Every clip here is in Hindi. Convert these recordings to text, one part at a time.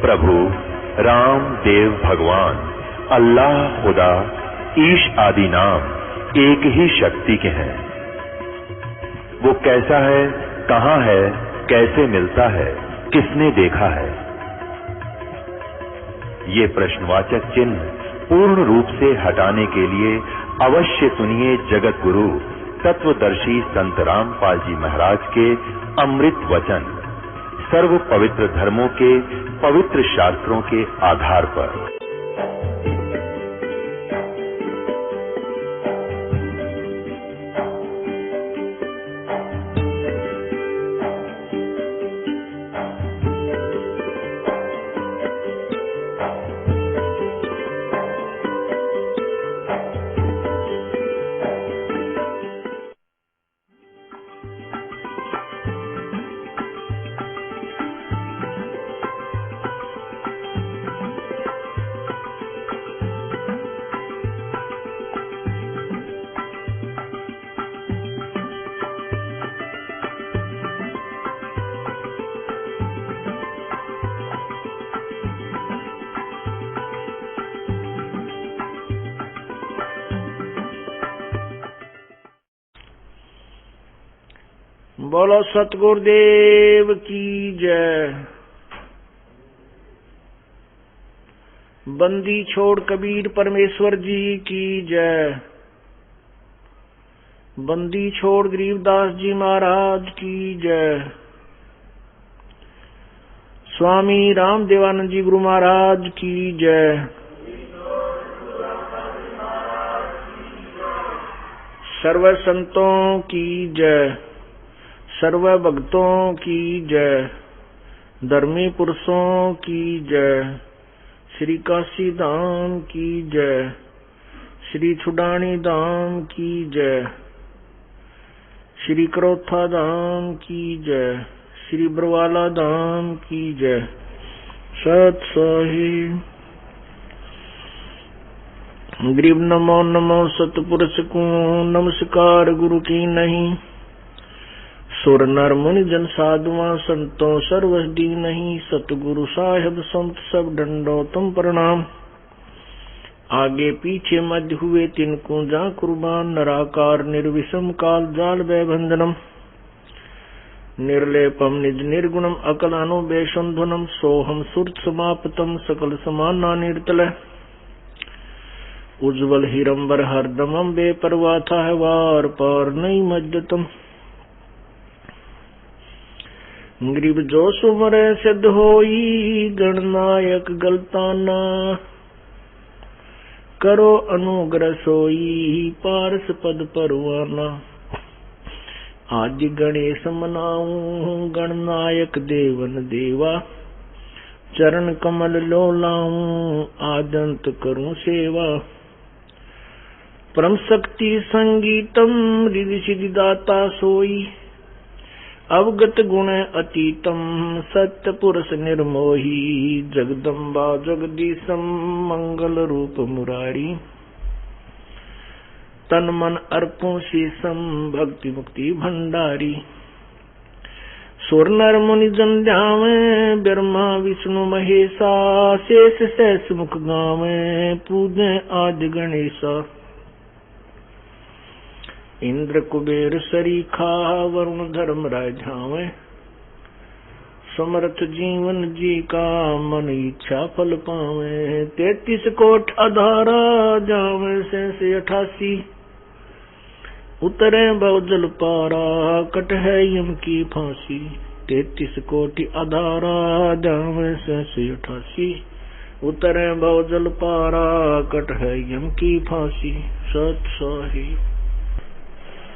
प्रभु राम देव भगवान अल्लाह खुदा ईश आदि नाम एक ही शक्ति के हैं। वो कैसा है, कहां है, कैसे मिलता है, किसने देखा है? ये प्रश्नवाचक चिन्ह पूर्ण रूप से हटाने के लिए अवश्य सुनिए जगत गुरु तत्वदर्शी संत रामपाल जी महाराज के अमृत वचन, सर्व पवित्र धर्मों के पवित्र शास्त्रों के आधार पर। बोलो सतगुरुदेव की जय। बंदी छोड़ कबीर परमेश्वर जी की जय। बंदी छोड़ गरीबदास जी महाराज की जय। स्वामी राम देवानंद जी गुरु महाराज की जय। सर्व संतों की जय। सर्व भक्तों की जय। धर्मी पुरुषों की जय। श्री काशी धाम की जय। श्री छुडानी धाम की जय। श्री करोथा धाम की जय। श्री बरवाला धाम की जय। सत साहिब गरीब नमो नमो सतपुरुष को नमस्कार गुरु की नहीं। सुर नर मुनि जन साधुआ संतों सर्वस्दी नहीं। सतगुरु साहिब संत सब डंडो तुम प्रणाम। आगे पीछे मध्य हुए तिनको जा कुर्बान। नराकार निर्विषम काल जाल वै बंधनम। निर्लेपम निज निर्गुणम अकल अनुबेशंधनम। सोहम सुरत समाप्तम सकल समाना निर्तल। उज्ज्वल हिरंबर हरदमम बेपरवाह था है वार पार नहीं मज्जतम। गरीब जो सुमर सिद्ध होई गणनायक गलताना। करो अनुग्रह सोई पारस पद परवाना। आज गणेश मनाऊं गणनायक देवन देवा। चरण कमल लो लाऊं आदंत करूं सेवा। परम शक्ति संगीतम रिधि सिद्धि दाता सोई। अवगत गुण अतीतम सत्य पुरुष निर्मोही। जगदम्बा जगदीशम मंगल रूप मुरारी। तन मन अर्पों शीसम भक्ति मुक्ति भंडारी। सुर नर मुनि जन ध्यावे ब्रह्मा विष्णु महेशा। शेष शेष मुख गावे पूजे आदि गणेशा। इंद्र कुबेर सरीखा वरुण धर्म राय झावे। समर्थ जीवन जी का मन इच्छा फल पावे। 33 कोट आधारा जावे से 88। उतरे बहुजल पारा कट है यम की फांसी। 33 कोटि आधारा जावे से 88। उतरे बहुजल पारा कट है यम की फांसी। सत साहिब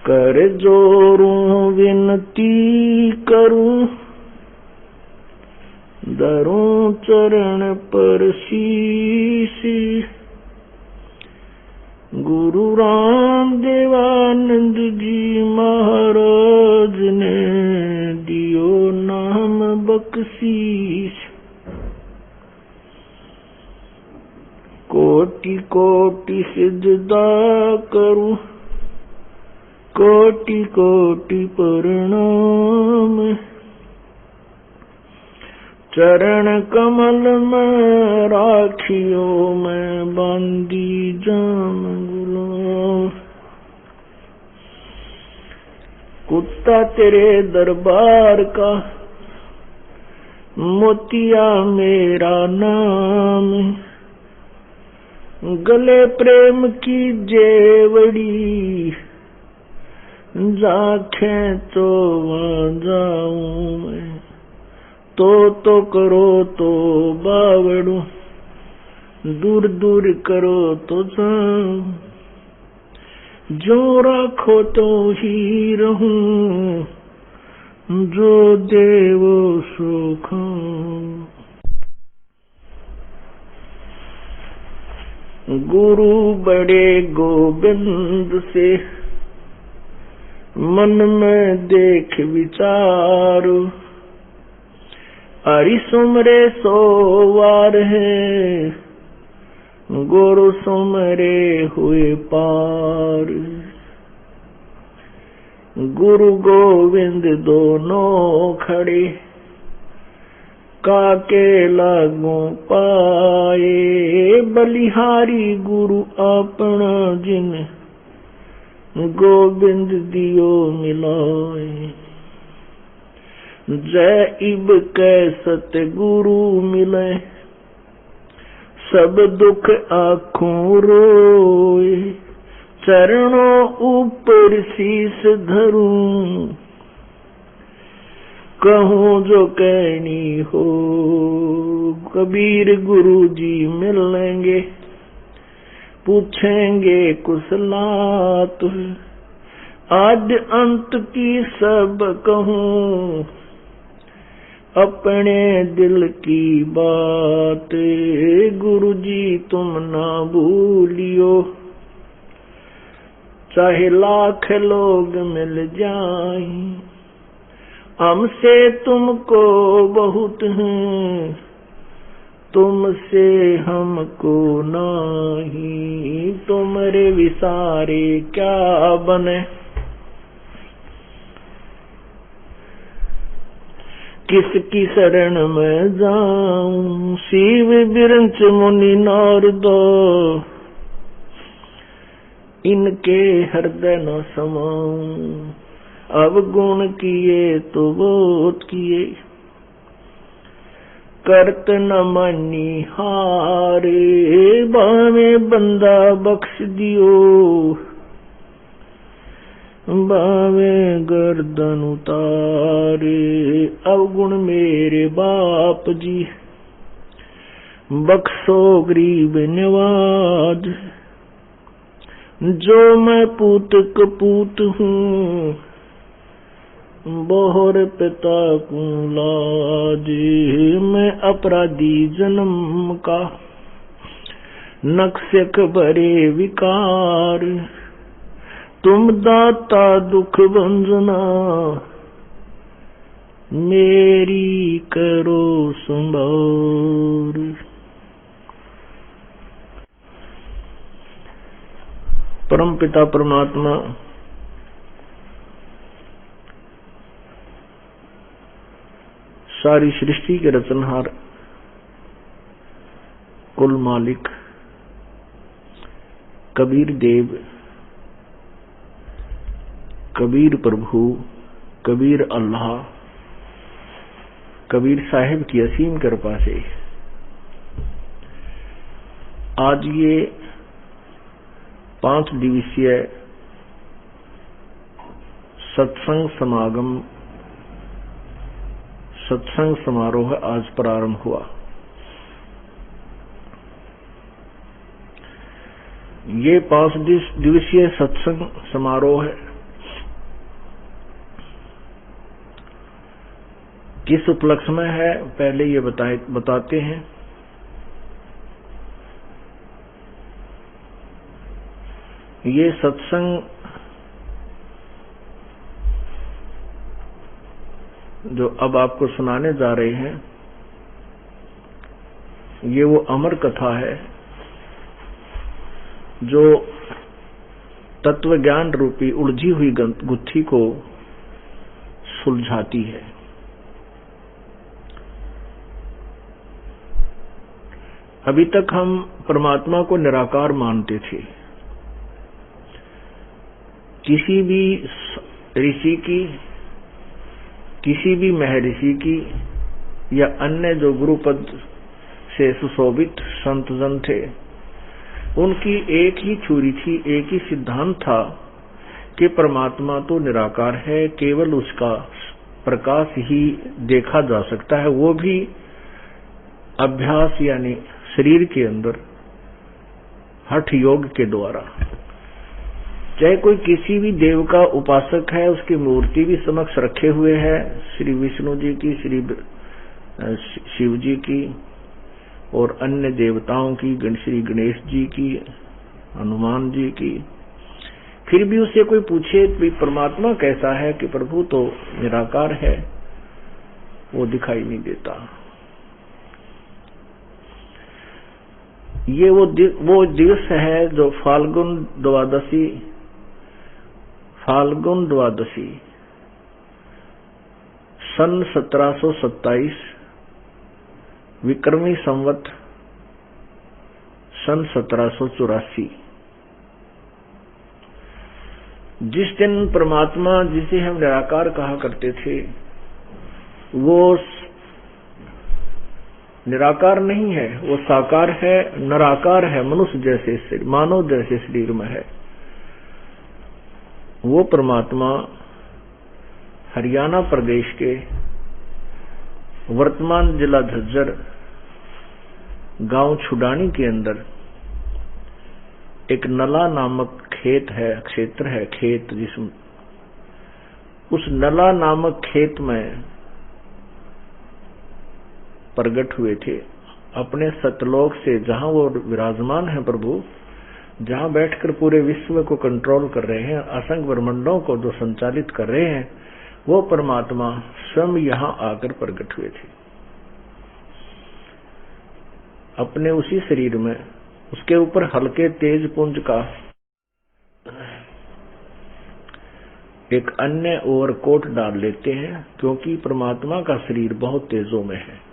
कर जोरूं विनती करूं। धरूं चरण पर शीश। गुरु राम देवानंद जी महाराज ने दियो नाम बख्शीश। कोटि कोटि सिजदा करूं। कोटि कोटि प्रणाम। चरण कमल में राखियो मैं बांधी जाम गुलाम। कुत्ता तेरे दरबार का मोतिया मेरा नाम, गले प्रेम की जेवड़ी जाखे तो वहाँ जाऊं मैं। तो करो तो बावड़ू, दूर दूर करो तो जाऊं। जो राखो तो ही रहूं, जो देवो सो खाऊं। गुरु बड़े गोविंद से मन में देख विचारो, हरि सुमरे सोवार है, गुरु सुमरे हुए पार। गुरु गोविंद दोनों खड़े, काके लागू पाए। बलिहारी गुरु अपना जिन, गोविंद दियो मिलाए। जय इब कै सतगुरु मिले, सब दुख आँखों रोए। चरणों ऊपर शीस धरूं, कहूँ जो कहनी हो। कबीर गुरु जी मिलेंगे, पूछेंगे कुशलात। आज अंत की सब कहूँ, अपने दिल की बात। गुरु जी तुम ना भूलियो, चाहे लाख लोग मिल जाएं, हमसे तुमको बहुत हैं, तुमसे हमको नहीं। तुम्हारे विसारे क्या बने, किसकी शरण में जाऊं। शिव बिरंच मुनि नारदो, इनके हृदय न समाऊं। अब गुण किए तो बहुत किए, करत न मानी हारे। बावे बंदा बख्श दियो, बावे गर्दन उतारे। अवगुण मेरे बाप जी, बख्शो गरीब नवाज। जो मैं पूत कपूत हूँ, बोहर पिता को लाज। मैं अपराधी जन्म का, नक्शक भरे विकार। तुम दाता दुख भंजना, मेरी करो संभार। परम पिता परमात्मा सारी सृष्टि के रचनहार, कुल मालिक कबीर देव, कबीर प्रभु, कबीर अल्लाह, कबीर साहिब की असीम कृपा से आज ये 5 दिवसीय सत्संग समागम, सत्संग समारोह आज प्रारंभ हुआ। ये 5 दिवसीय सत्संग समारोह है, किस उपलक्ष्य में है पहले ये बताते हैं। ये सत्संग जो अब आपको सुनाने जा रहे हैं, ये वो अमर कथा है जो तत्व ज्ञान रूपी उलझी हुई गुत्थी को सुलझाती है। अभी तक हम परमात्मा को निराकार मानते थे। किसी भी ऋषि की, किसी भी महर्षि की या अन्य जो गुरु पद से सुशोभित संत जन थे, उनकी एक ही छुरी थी, एक ही सिद्धांत था कि परमात्मा तो निराकार है, केवल उसका प्रकाश ही देखा जा सकता है, वो भी अभ्यास यानी शरीर के अंदर हठ योग के द्वारा। चाहे कोई किसी भी देव का उपासक है, उसकी मूर्ति भी समक्ष रखे हुए है, श्री विष्णु जी की, श्री शिव जी की और अन्य देवताओं की, श्री गणेश जी की, हनुमान जी की, फिर भी उससे कोई पूछे कि परमात्मा कैसा है, कि प्रभु तो निराकार है, वो दिखाई नहीं देता। ये वो दिवस है जो फाल्गुन द्वादशी सन 1727 विक्रमी संवत सन 1784, जिस दिन परमात्मा जिसे हम निराकार कहा करते थे, वो निराकार नहीं है, वो साकार है, निराकार है, मनुष्य जैसे मानव जैसे शरीर में है। वो परमात्मा हरियाणा प्रदेश के वर्तमान जिला झज्जर गांव छुडानी के अंदर एक नला नामक क्षेत्र है, जिसमें उस नला नामक खेत में प्रकट हुए थे। अपने सतलोक से जहां वो विराजमान है प्रभु, जहां बैठकर पूरे विश्व को कंट्रोल कर रहे हैं, असंख्य ब्रह्मांडों को जो संचालित कर रहे हैं, वो परमात्मा स्वयं यहां आकर प्रकट हुए थे। अपने उसी शरीर में उसके ऊपर हल्के तेज पुंज का एक अन्य ओवरकोट डाल लेते हैं, क्योंकि परमात्मा का शरीर बहुत तेजों में है।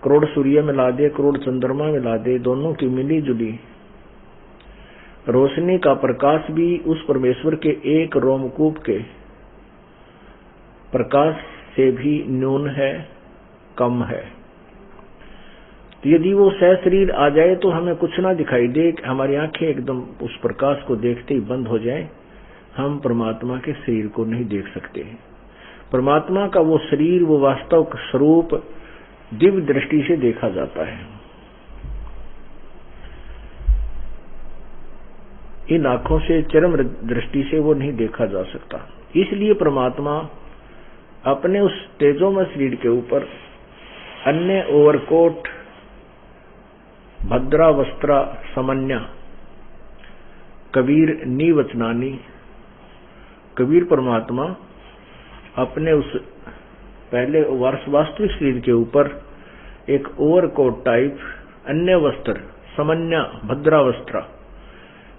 करोड़ सूर्य मिला दे, करोड़ चंद्रमा मिला दे, दोनों की मिली जुली रोशनी का प्रकाश भी उस परमेश्वर के एक रोमकूप के प्रकाश से भी न्यून है, कम है। तो यदि वो सहशरीर आ जाए तो हमें कुछ ना दिखाई दे, हमारी आंखें एकदम उस प्रकाश को देखते ही बंद हो जाएं, हम परमात्मा के शरीर को नहीं देख सकते। परमात्मा का वो शरीर, वो वास्तव स्वरूप दिव्य दृष्टि से देखा जाता है। इन आंखों से, चरम दृष्टि से वो नहीं देखा जा सकता। इसलिए परमात्मा अपने उस तेजोमय शरीर के ऊपर अन्य ओवरकोट, भद्रा वस्त्रा समन्या, कबीर नीवचनानी, कबीर परमात्मा अपने उस पहले वास्तविक शरीर के ऊपर एक ओवरकोट टाइप अन्य वस्त्र, समन्या भद्रा वस्त्रा,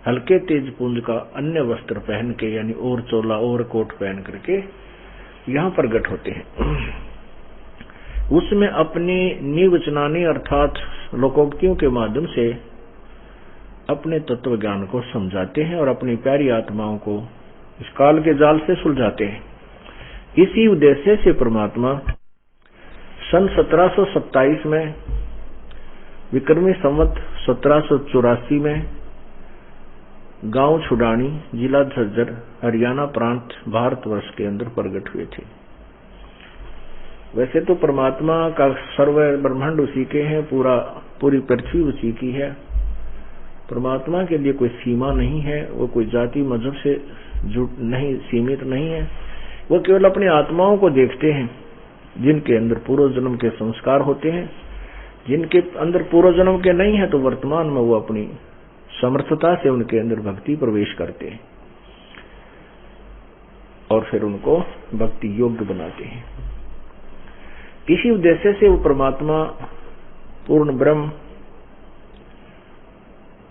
हल्के तेज पुंज का अन्य वस्त्र पहन के, यानी और चोला ओवरकोट पहन करके यहां प्रकट होते हैं। उसमें अपनी नीवचनानी अर्थात लोकोक्तियों के माध्यम से अपने तत्व ज्ञान को समझाते हैं और अपनी प्यारी आत्माओं को इस काल के जाल से सुलझाते हैं। इसी उद्देश्य से परमात्मा सन 1727 में विक्रमी संवत 1784 में गांव छुडानी, जिला झज्जर, हरियाणा प्रांत, भारतवर्ष के अंदर प्रकट हुए थे। वैसे तो परमात्मा का सर्व ब्रह्मांड उसी के हैं, पूरी पृथ्वी उसी की है। परमात्मा के लिए कोई सीमा नहीं है, वो कोई जाति मजहब से नहीं सीमित नहीं है। वो केवल अपनी आत्माओं को देखते हैं जिनके अंदर पूर्व जन्म के संस्कार होते हैं। जिनके अंदर पूर्व जन्म के नहीं है तो वर्तमान में वो अपनी समर्थता से उनके अंदर भक्ति प्रवेश करते हैं और फिर उनको भक्ति योग्य बनाते हैं। इसी उद्देश्य से वो परमात्मा पूर्ण ब्रह्म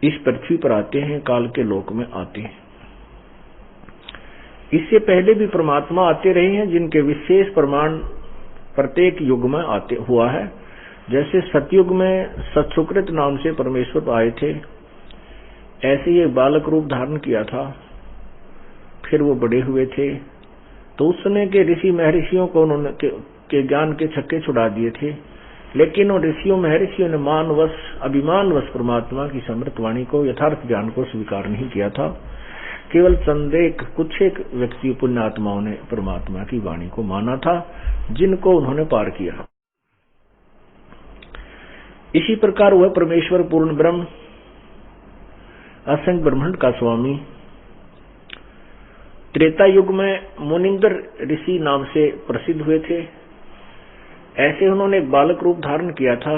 इस पृथ्वी पर आते हैं, काल के लोक में आते हैं। इससे पहले भी परमात्मा आते रहे हैं, जिनके विशेष प्रमाण प्रत्येक युग में हुआ है। जैसे सतयुग में सत्सुकृत नाम से परमेश्वर आए थे, ऐसे ही बालक रूप धारण किया था। फिर वो बड़े हुए थे तो उस समय के ऋषि महर्षियों को उन्होंने के ज्ञान के छक्के छुड़ा दिए थे, लेकिन उन ऋषियों महर्षियों ने मानवश अभिमानवश परमात्मा की समृत वाणी को, यथार्थ ज्ञान को स्वीकार नहीं किया था। केवल चंद एक कुछ एक व्यक्ति पुण्यात्माओं ने परमात्मा की वाणी को माना था, जिनको उन्होंने पार किया। इसी प्रकार वह परमेश्वर पूर्ण ब्रह्म, असंख्य ब्रह्मांड का स्वामी, त्रेता युग में मुनिंदर ऋषि नाम से प्रसिद्ध हुए थे। ऐसे उन्होंने एक बालक रूप धारण किया था।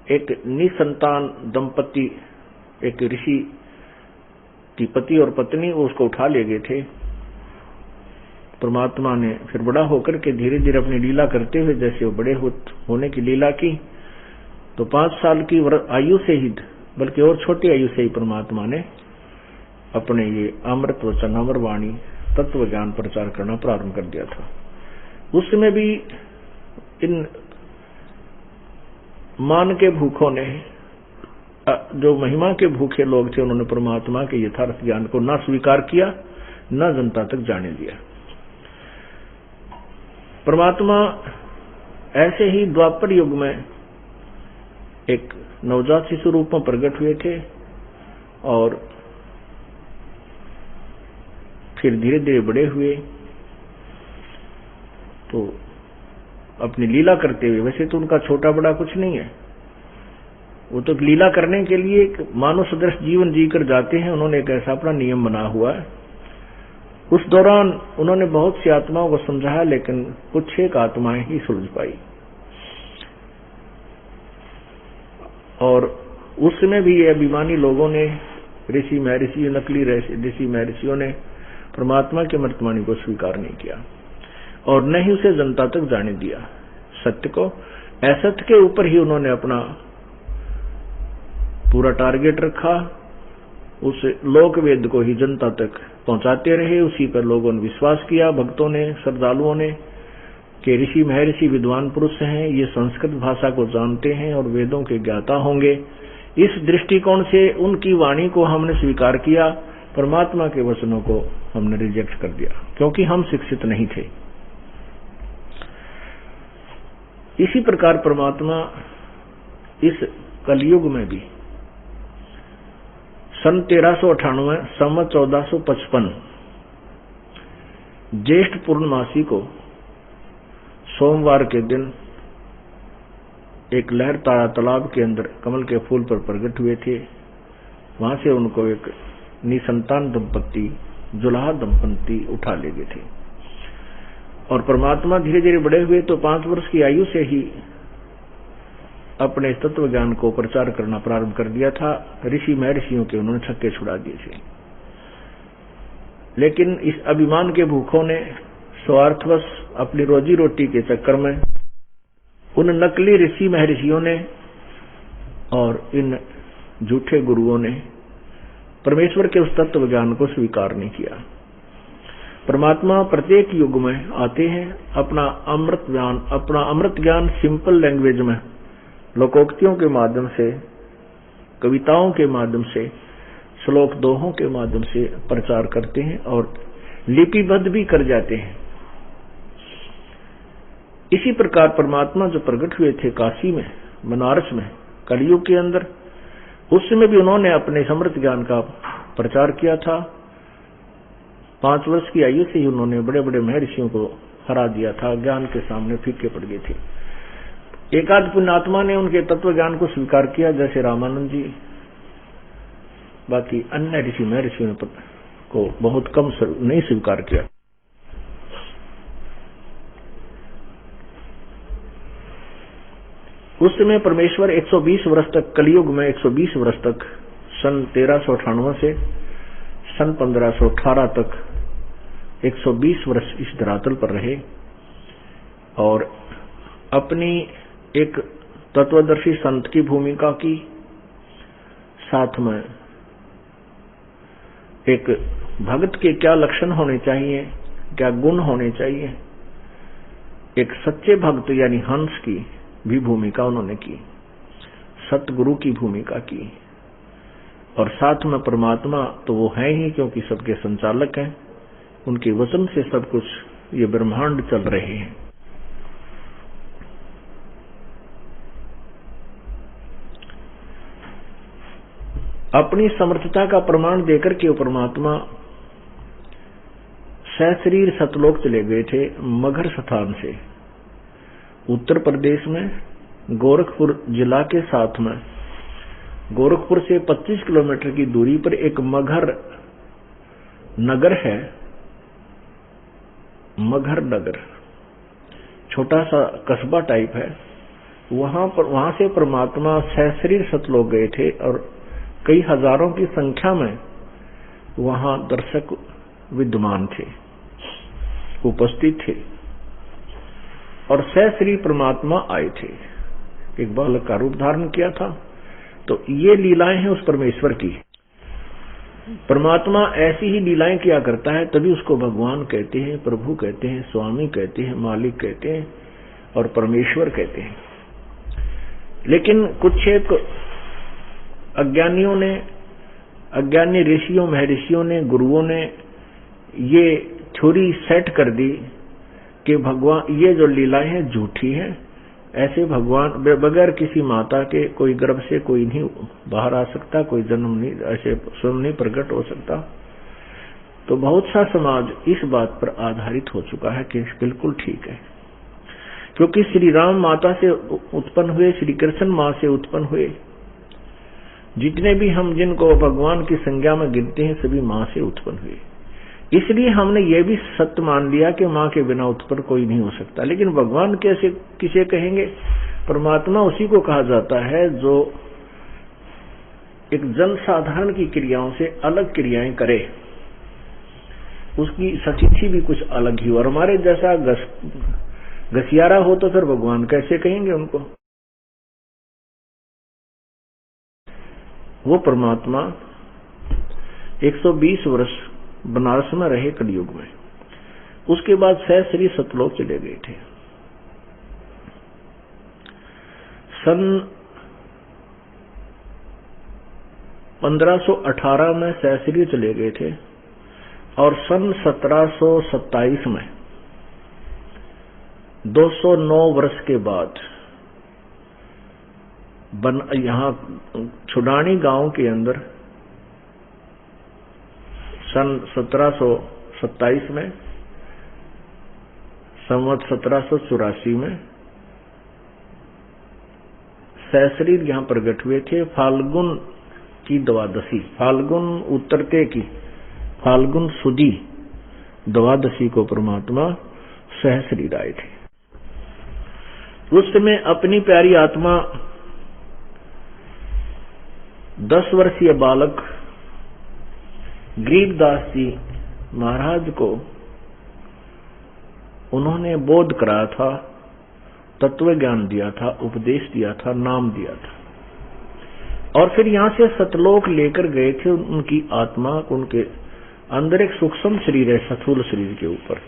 एक निसंतान दंपति, एक ऋषि की पति और पत्नी, वो उसको उठा ले गए थे। परमात्मा ने फिर बड़ा होकर के धीरे धीरे अपनी लीला करते हुए, जैसे वो बड़े होने की लीला की, तो 5 साल की आयु से ही, बल्कि और छोटी आयु से ही परमात्मा ने अपने ये अमृत वचन, अमर वाणी, तत्व ज्ञान प्रचार करना प्रारंभ कर दिया था। उस समय भी इन मान के भूखों ने, जो महिमा के भूखे लोग थे, उन्होंने परमात्मा के यथार्थ ज्ञान को न स्वीकार किया, न जनता तक जाने दिया। परमात्मा ऐसे ही द्वापर युग में एक नवजात शिशु रूप में प्रकट हुए थे और फिर धीरे धीरे बड़े हुए, तो अपनी लीला करते हुए, वैसे तो उनका छोटा बड़ा कुछ नहीं है, वो तो लीला करने के लिए एक मानव सदृश जीवन जीकर जाते हैं। उन्होंने एक ऐसा अपना नियम बना हुआ है। उस दौरान उन्होंने बहुत सी आत्माओं को समझाया, लेकिन कुछ एक आत्माएं ही सुलझ पाई। और उस समय भी ये अभिमानी लोगों ने, ऋषि महर्षि, नकली ऋषि महर्षियों ने परमात्मा के अमृतवाणी को स्वीकार नहीं किया और न ही उसे जनता तक जाने दिया। सत्य को, असत्य के ऊपर ही उन्होंने अपना पूरा टारगेट रखा। उस लोक वेद को ही जनता तक पहुंचाते रहे। उसी पर लोगों ने विश्वास किया, भक्तों ने, श्रद्धालुओं ने, कि ऋषि महर्षि विद्वान पुरुष हैं, ये संस्कृत भाषा को जानते हैं और वेदों के ज्ञाता होंगे। इस दृष्टिकोण से उनकी वाणी को हमने स्वीकार किया, परमात्मा के वचनों को हमने रिजेक्ट कर दिया, क्योंकि हम शिक्षित नहीं थे। इसी प्रकार परमात्मा इस कलयुग में भी सन 1398 संवत 1455 ज्येष्ठ पूर्णमासी को सोमवार के दिन एक लहर तारा तालाब के अंदर कमल के फूल पर प्रकट हुए थे। वहां से उनको एक निसंतान दंपति, जुलाहा दंपति उठा ले गए थे। और परमात्मा धीरे धीरे बड़े हुए तो 5 वर्ष की आयु से ही अपने तत्व ज्ञान को प्रचार करना प्रारंभ कर दिया था। ऋषि महर्षियों के उन्होंने छक्के छुड़ा दिए थे। लेकिन इस अभिमान के भूखों ने स्वार्थवश अपनी रोजी रोटी के चक्कर में उन नकली ऋषि महर्षियों ने और इन झूठे गुरुओं ने परमेश्वर के उस तत्व ज्ञान को स्वीकार नहीं किया। परमात्मा प्रत्येक युग में आते हैं, अपना अमृत ज्ञान सिंपल लैंग्वेज में, लोकोक्तियों के माध्यम से, कविताओं के माध्यम से, श्लोक दोहों के माध्यम से प्रचार करते हैं और लिपिबद्ध भी कर जाते हैं। इसी प्रकार परमात्मा जो प्रकट हुए थे काशी में, बनारस में, कलयुग के अंदर, उस समय भी उन्होंने अपने समृत ज्ञान का प्रचार किया था। 5 वर्ष की आयु से ही उन्होंने बड़े बड़े महर्षियों को हरा दिया था, ज्ञान के सामने फीके पड़ गए थे। एकाध पुण्यात्मा ने उनके तत्व ज्ञान को स्वीकार किया, जैसे रामानंद जी। बाकी अन्य ऋषि महर्षियों को बहुत कम नहीं स्वीकार किया। उस समय परमेश्वर 120 वर्ष तक, कलयुग में 120 वर्ष तक, सन 1398 से सन 1518 तक 120 वर्ष इस धरातल पर रहे और अपनी एक तत्वदर्शी संत की भूमिका की, साथ में एक भक्त के क्या लक्षण होने चाहिए, क्या गुण होने चाहिए, एक सच्चे भक्त यानी हंस की भी भूमिका उन्होंने की, सतगुरु की भूमिका की, और साथ में परमात्मा तो वो है ही, क्योंकि सबके संचालक हैं, उनके वचन से सब कुछ ये ब्रह्मांड चल रहे हैं। अपनी समर्थता का प्रमाण देकर के परमात्मा सशरीर सतलोक चले गए थे मगहर स्थान से। उत्तर प्रदेश में गोरखपुर जिला के साथ में गोरखपुर से 25 किलोमीटर की दूरी पर एक मगहर नगर है। मगहर नगर छोटा सा कस्बा टाइप है। वहां से परमात्मा सशरीर सतलोक गए थे और कई हजारों की संख्या में वहां दर्शक विद्यमान थे, उपस्थित थे, और सशरीर परमात्मा आए थे। एक बालक का रूप धारण किया था। तो ये लीलाएं हैं उस परमेश्वर की। परमात्मा ऐसी ही लीलाएं किया करता है, तभी उसको भगवान कहते हैं, प्रभु कहते हैं, स्वामी कहते हैं, मालिक कहते हैं और परमेश्वर कहते हैं। लेकिन कुछ एक अज्ञानी ऋषियों महर्षियों ने, गुरुओं ने ये थ्योरी सेट कर दी कि भगवान ये जो लीलाएं हैं झूठी हैं। ऐसे भगवान बगैर किसी माता के कोई गर्भ से कोई नहीं बाहर आ सकता, कोई जन्म नहीं, ऐसे स्वयं नहीं प्रकट हो सकता। तो बहुत सा समाज इस बात पर आधारित हो चुका है कि बिल्कुल ठीक है, क्योंकि श्री राम माता से उत्पन्न हुए, श्री कृष्ण मां से उत्पन्न हुए। जितने भी हम जिनको भगवान की संज्ञा में गिनते हैं सभी मां से उत्पन्न हुए। इसलिए हमने ये भी सत्य मान लिया कि मां के बिना उत्पन्न कोई नहीं हो सकता। लेकिन भगवान कैसे किसे कहेंगे? परमात्मा उसी को कहा जाता है जो एक जनसाधारण की क्रियाओं से अलग क्रियाएं करे, उसकी सतिथि भी कुछ अलग ही हो। और हमारे जैसा घसियारा हो तो फिर भगवान कैसे कहेंगे उनको? वो परमात्मा 120 वर्ष बनारस में रहे कलयुग में। उसके बाद सशरीर सतलोक चले गए थे। सन 1518 में सशरीर चले गए थे और सन 1727 में 209 वर्ष के बाद यहां छुडानी गांव के अंदर सन 1727 में, संवत 1784 में सशरीर यहां प्रकट हुए थे। फाल्गुन की द्वादशी, फाल्गुन उतरते की फाल्गुन सुदी द्वादशी को परमात्मा सहशरीर आए थे। उस समय अपनी प्यारी आत्मा 10 वर्षीय बालक गरीबदास जी महाराज को उन्होंने बोध कराया था, तत्व ज्ञान दिया था, उपदेश दिया था, नाम दिया था। और फिर यहां से सतलोक लेकर गए थे उनकी आत्मा को। उनके अंदर एक सूक्ष्म शरीर है स्थूल शरीर के ऊपर,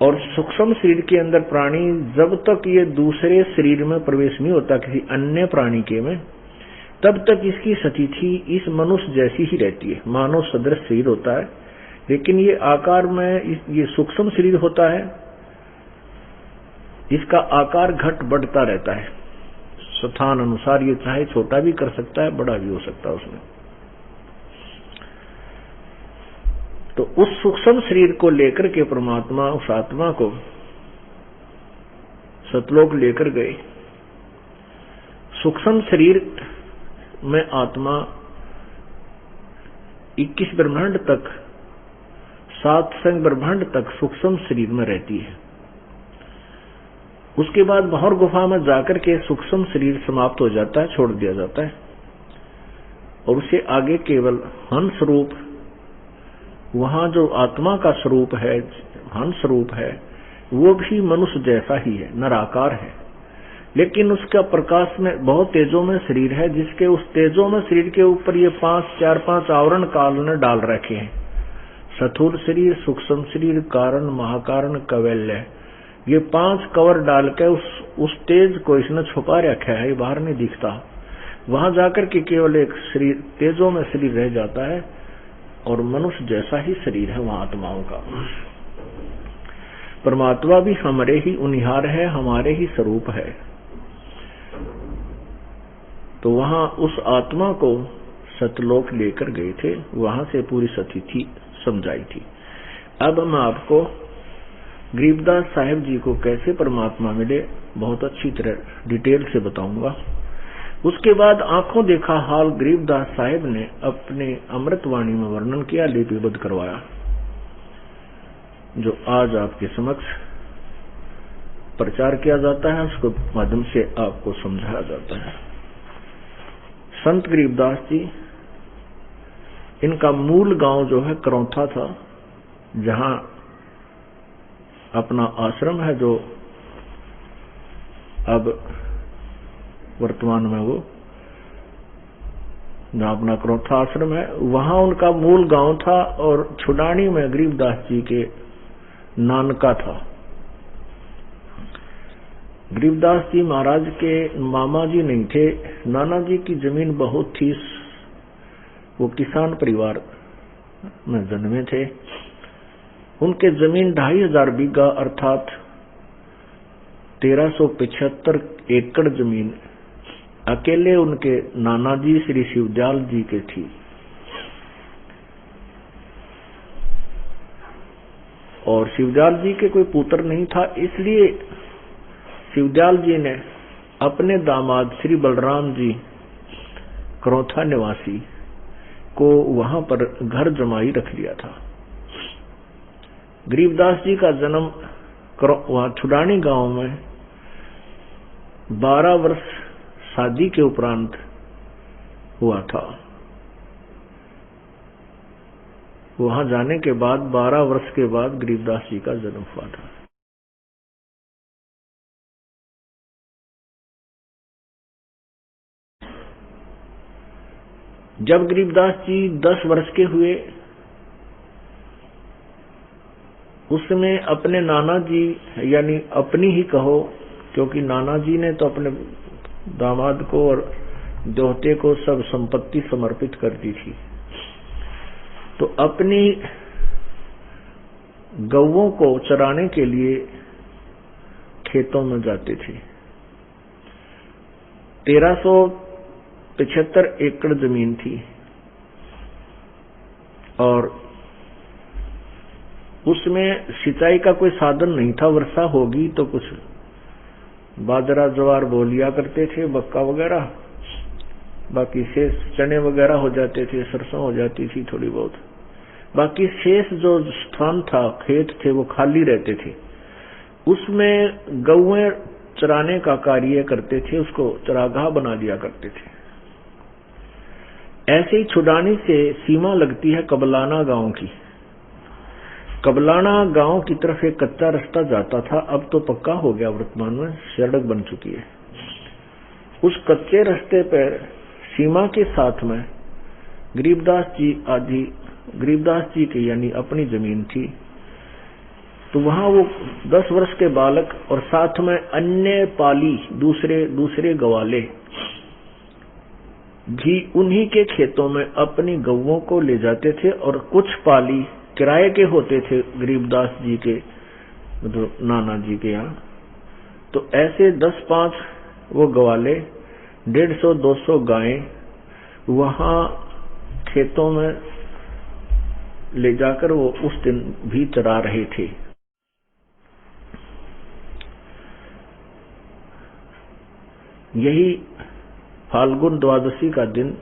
और सूक्ष्म शरीर के अंदर प्राणी जब तक ये दूसरे शरीर में प्रवेश नहीं होता किसी अन्य प्राणी के में, तब तक इसकी स्थिति इस मनुष्य जैसी ही रहती है। मानव सदृश शरीर होता है, लेकिन ये आकार में ये सूक्ष्म शरीर होता है। इसका आकार घट बढ़ता रहता है स्थान अनुसार। ये चाहे छोटा भी कर सकता है, बड़ा भी हो सकता है उसमें। तो उस सूक्ष्म शरीर को लेकर के परमात्मा उस आत्मा को सतलोक लेकर गए। सूक्ष्म शरीर में आत्मा 21 ब्रह्मांड तक, 7 संग ब्रह्मांड तक सूक्ष्म शरीर में रहती है। उसके बाद भौर गुफा में जाकर के सूक्ष्म शरीर समाप्त हो जाता है, छोड़ दिया जाता है, और उसे आगे केवल हंस रूप, वहां जो आत्मा का स्वरूप है, हंस रूप है, वो भी मनुष्य जैसा ही है, निराकार है। लेकिन उसका प्रकाश में बहुत तेजों में शरीर है, जिसके उस तेजों में शरीर के ऊपर ये 4-5 आवरण काल ने डाल रखे हैं। स्थूल शरीर, सूक्ष्म शरीर, कारण, महाकारण, कैवल्य, ये 5 कवर डाल के उस तेज को इसने छुपा रखा है, ये बाहर नहीं दिखता। वहां जाकर के केवल एक शरीर, तेजों में शरीर रह जाता है और मनुष्य जैसा ही शरीर है वहां आत्माओं का। परमात्मा भी हमारे ही उनिहार है, हमारे ही स्वरूप है। तो वहां उस आत्मा को सतलोक लेकर गए थे, वहां से पूरी सतिथि समझाई थी। अब मैं आपको गरीबदास साहिब जी को कैसे परमात्मा मिले बहुत अच्छी तरह डिटेल से बताऊंगा। उसके बाद आंखों देखा हाल गरीबदास साहिब ने अपने अमृतवाणी में वर्णन किया, लिपिबद्ध करवाया, जो आज आपके समक्ष प्रचार किया जाता है, उसके माध्यम से आपको समझाया जाता है। संत गरीबदास जी, इनका मूल गांव जो है करौथा था, जहां अपना आश्रम है, जो अब वर्तमान में वो जहां अपना करौथा आश्रम है, वहां उनका मूल गांव था। और छुडानी में गरीबदास जी के नानका था। गरीबदास जी महाराज के मामा जी नहीं थे, नाना जी की जमीन बहुत थी। वो किसान परिवार में जन्मे थे। उनके जमीन 2500 बीघा अर्थात 1375 एकड़ जमीन अकेले उनके नाना जी श्री शिवदयाल जी के थी। और शिवदयाल जी के कोई पुत्र नहीं था, इसलिए शिवदयाल जी ने अपने दामाद श्री बलराम जी करौथा निवासी को वहां पर घर जमाई रख लिया था। गरीबदास जी का जन्म वहां छुडानी गांव में 12 वर्ष शादी के उपरांत हुआ था। वहां जाने के बाद 12 वर्ष के बाद गरीबदास जी का जन्म हुआ था। जब गरीबदास जी 10 वर्ष के हुए, उस समय अपने नाना जी, यानी अपनी ही कहो, क्योंकि नाना जी ने तो अपने दामाद को और दोहते को सब संपत्ति समर्पित कर दी थी, तो अपनी गौओं को चराने के लिए खेतों में जाते थे। 1375 एकड़ जमीन थी और उसमें सिंचाई का कोई साधन नहीं था। वर्षा होगी तो कुछ बाजरा ज्वार बो लिया करते थे, मक्का वगैरह, बाकी शेष चने वगैरह हो जाते थे, सरसों हो जाती थी थोड़ी बहुत। बाकी शेष जो स्थान था, खेत थे, वो खाली रहते थे। उसमें गौएं चराने का कार्य करते थे, उसको चरागाह बना दिया करते थे। ऐसे ही छुडानी से सीमा लगती है कबलाना गांव की। कबलाना गांव की तरफ एक कच्चा रास्ता जाता था, अब तो पक्का हो गया, वर्तमान में सड़क बन चुकी है। उस कच्चे रास्ते पर सीमा के साथ में गरीबदास जी की यानी अपनी जमीन थी। तो वहां वो 10 वर्ष के बालक और साथ में अन्य पाली दूसरे गवाले भी उन्हीं के खेतों में अपनी गौओं को ले जाते थे। और कुछ पाली किराए के होते थे गरीबदास जी के, मतलब नाना जी के यहाँ। तो ऐसे 10-5 वो गवाले, 150-200 गायें वहां खेतों में ले जाकर वो उस दिन भी चरा रहे थे। यही फाल्गुन द्वादशी का दिन,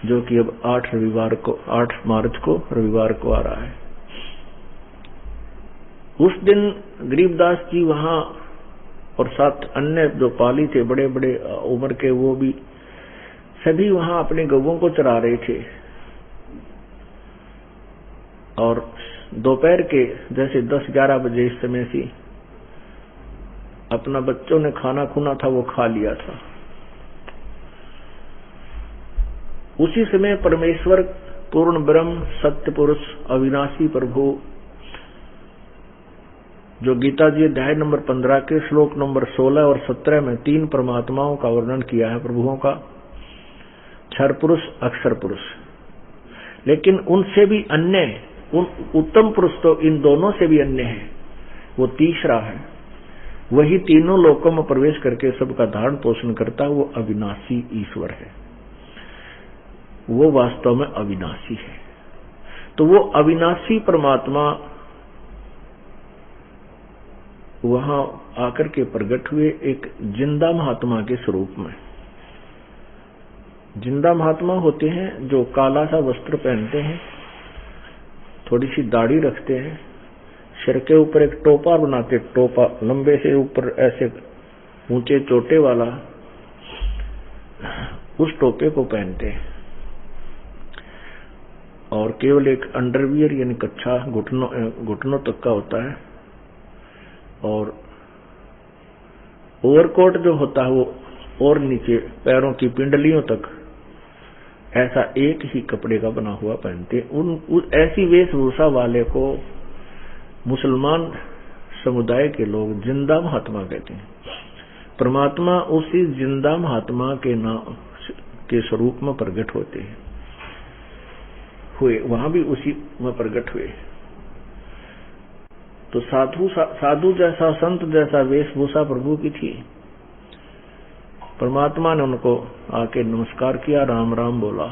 जो कि अब 8 मार्च को रविवार को आ रहा है, उस दिन गरीबदास जी वहां और साथ अन्य जो पाली थे बड़े बड़े उम्र के, वो भी सभी वहां अपने गौओं को चरा रहे थे। और दोपहर के जैसे 10-11 बजे इस समय से अपना बच्चों ने खाना खुना था वो खा लिया था। उसी समय परमेश्वर पूर्ण ब्रह्म सत्य पुरुष अविनाशी प्रभु जो गीता जी अध्याय नंबर 15 के श्लोक नंबर 16 और 17 में 3 परमात्माओं का वर्णन किया है, प्रभुओं का, क्षर पुरुष, अक्षर पुरुष। लेकिन उनसे भी अन्य, उन उत्तम पुरुष तो इन दोनों से भी अन्य है, वो तीसरा है। वही तीनों लोकों में प्रवेश करके सबका धारण पोषण करता है, वो अविनाशी ईश्वर है, वो वास्तव में अविनाशी है। तो वो अविनाशी परमात्मा वहां आकर के प्रकट हुए एक जिंदा महात्मा के स्वरूप में। जिंदा महात्मा होते हैं जो काला सा वस्त्र पहनते हैं, थोड़ी सी दाढ़ी रखते हैं, सिर के ऊपर एक टोपा बनाते, टोपा लंबे से ऊपर ऐसे ऊंचे चोटे वाला, उस टोपे को पहनते हैं और केवल एक अंडरवियर यानी कच्छा घुटनों तक का होता है, और ओवरकोट जो होता है वो और नीचे पैरों की पिंडलियों तक ऐसा एक ही कपड़े का बना हुआ पहनते। ऐसी वेशभूषा वाले को मुसलमान समुदाय के लोग जिंदा महात्मा कहते हैं। परमात्मा उसी जिंदा महात्मा के नाम के स्वरूप में प्रकट होते हैं, हुए वहां भी उसी में प्रकट हुए। तो साधु जैसा, संत जैसा वेशभूषा प्रभु की थी। परमात्मा ने उनको आके नमस्कार किया, राम राम बोला।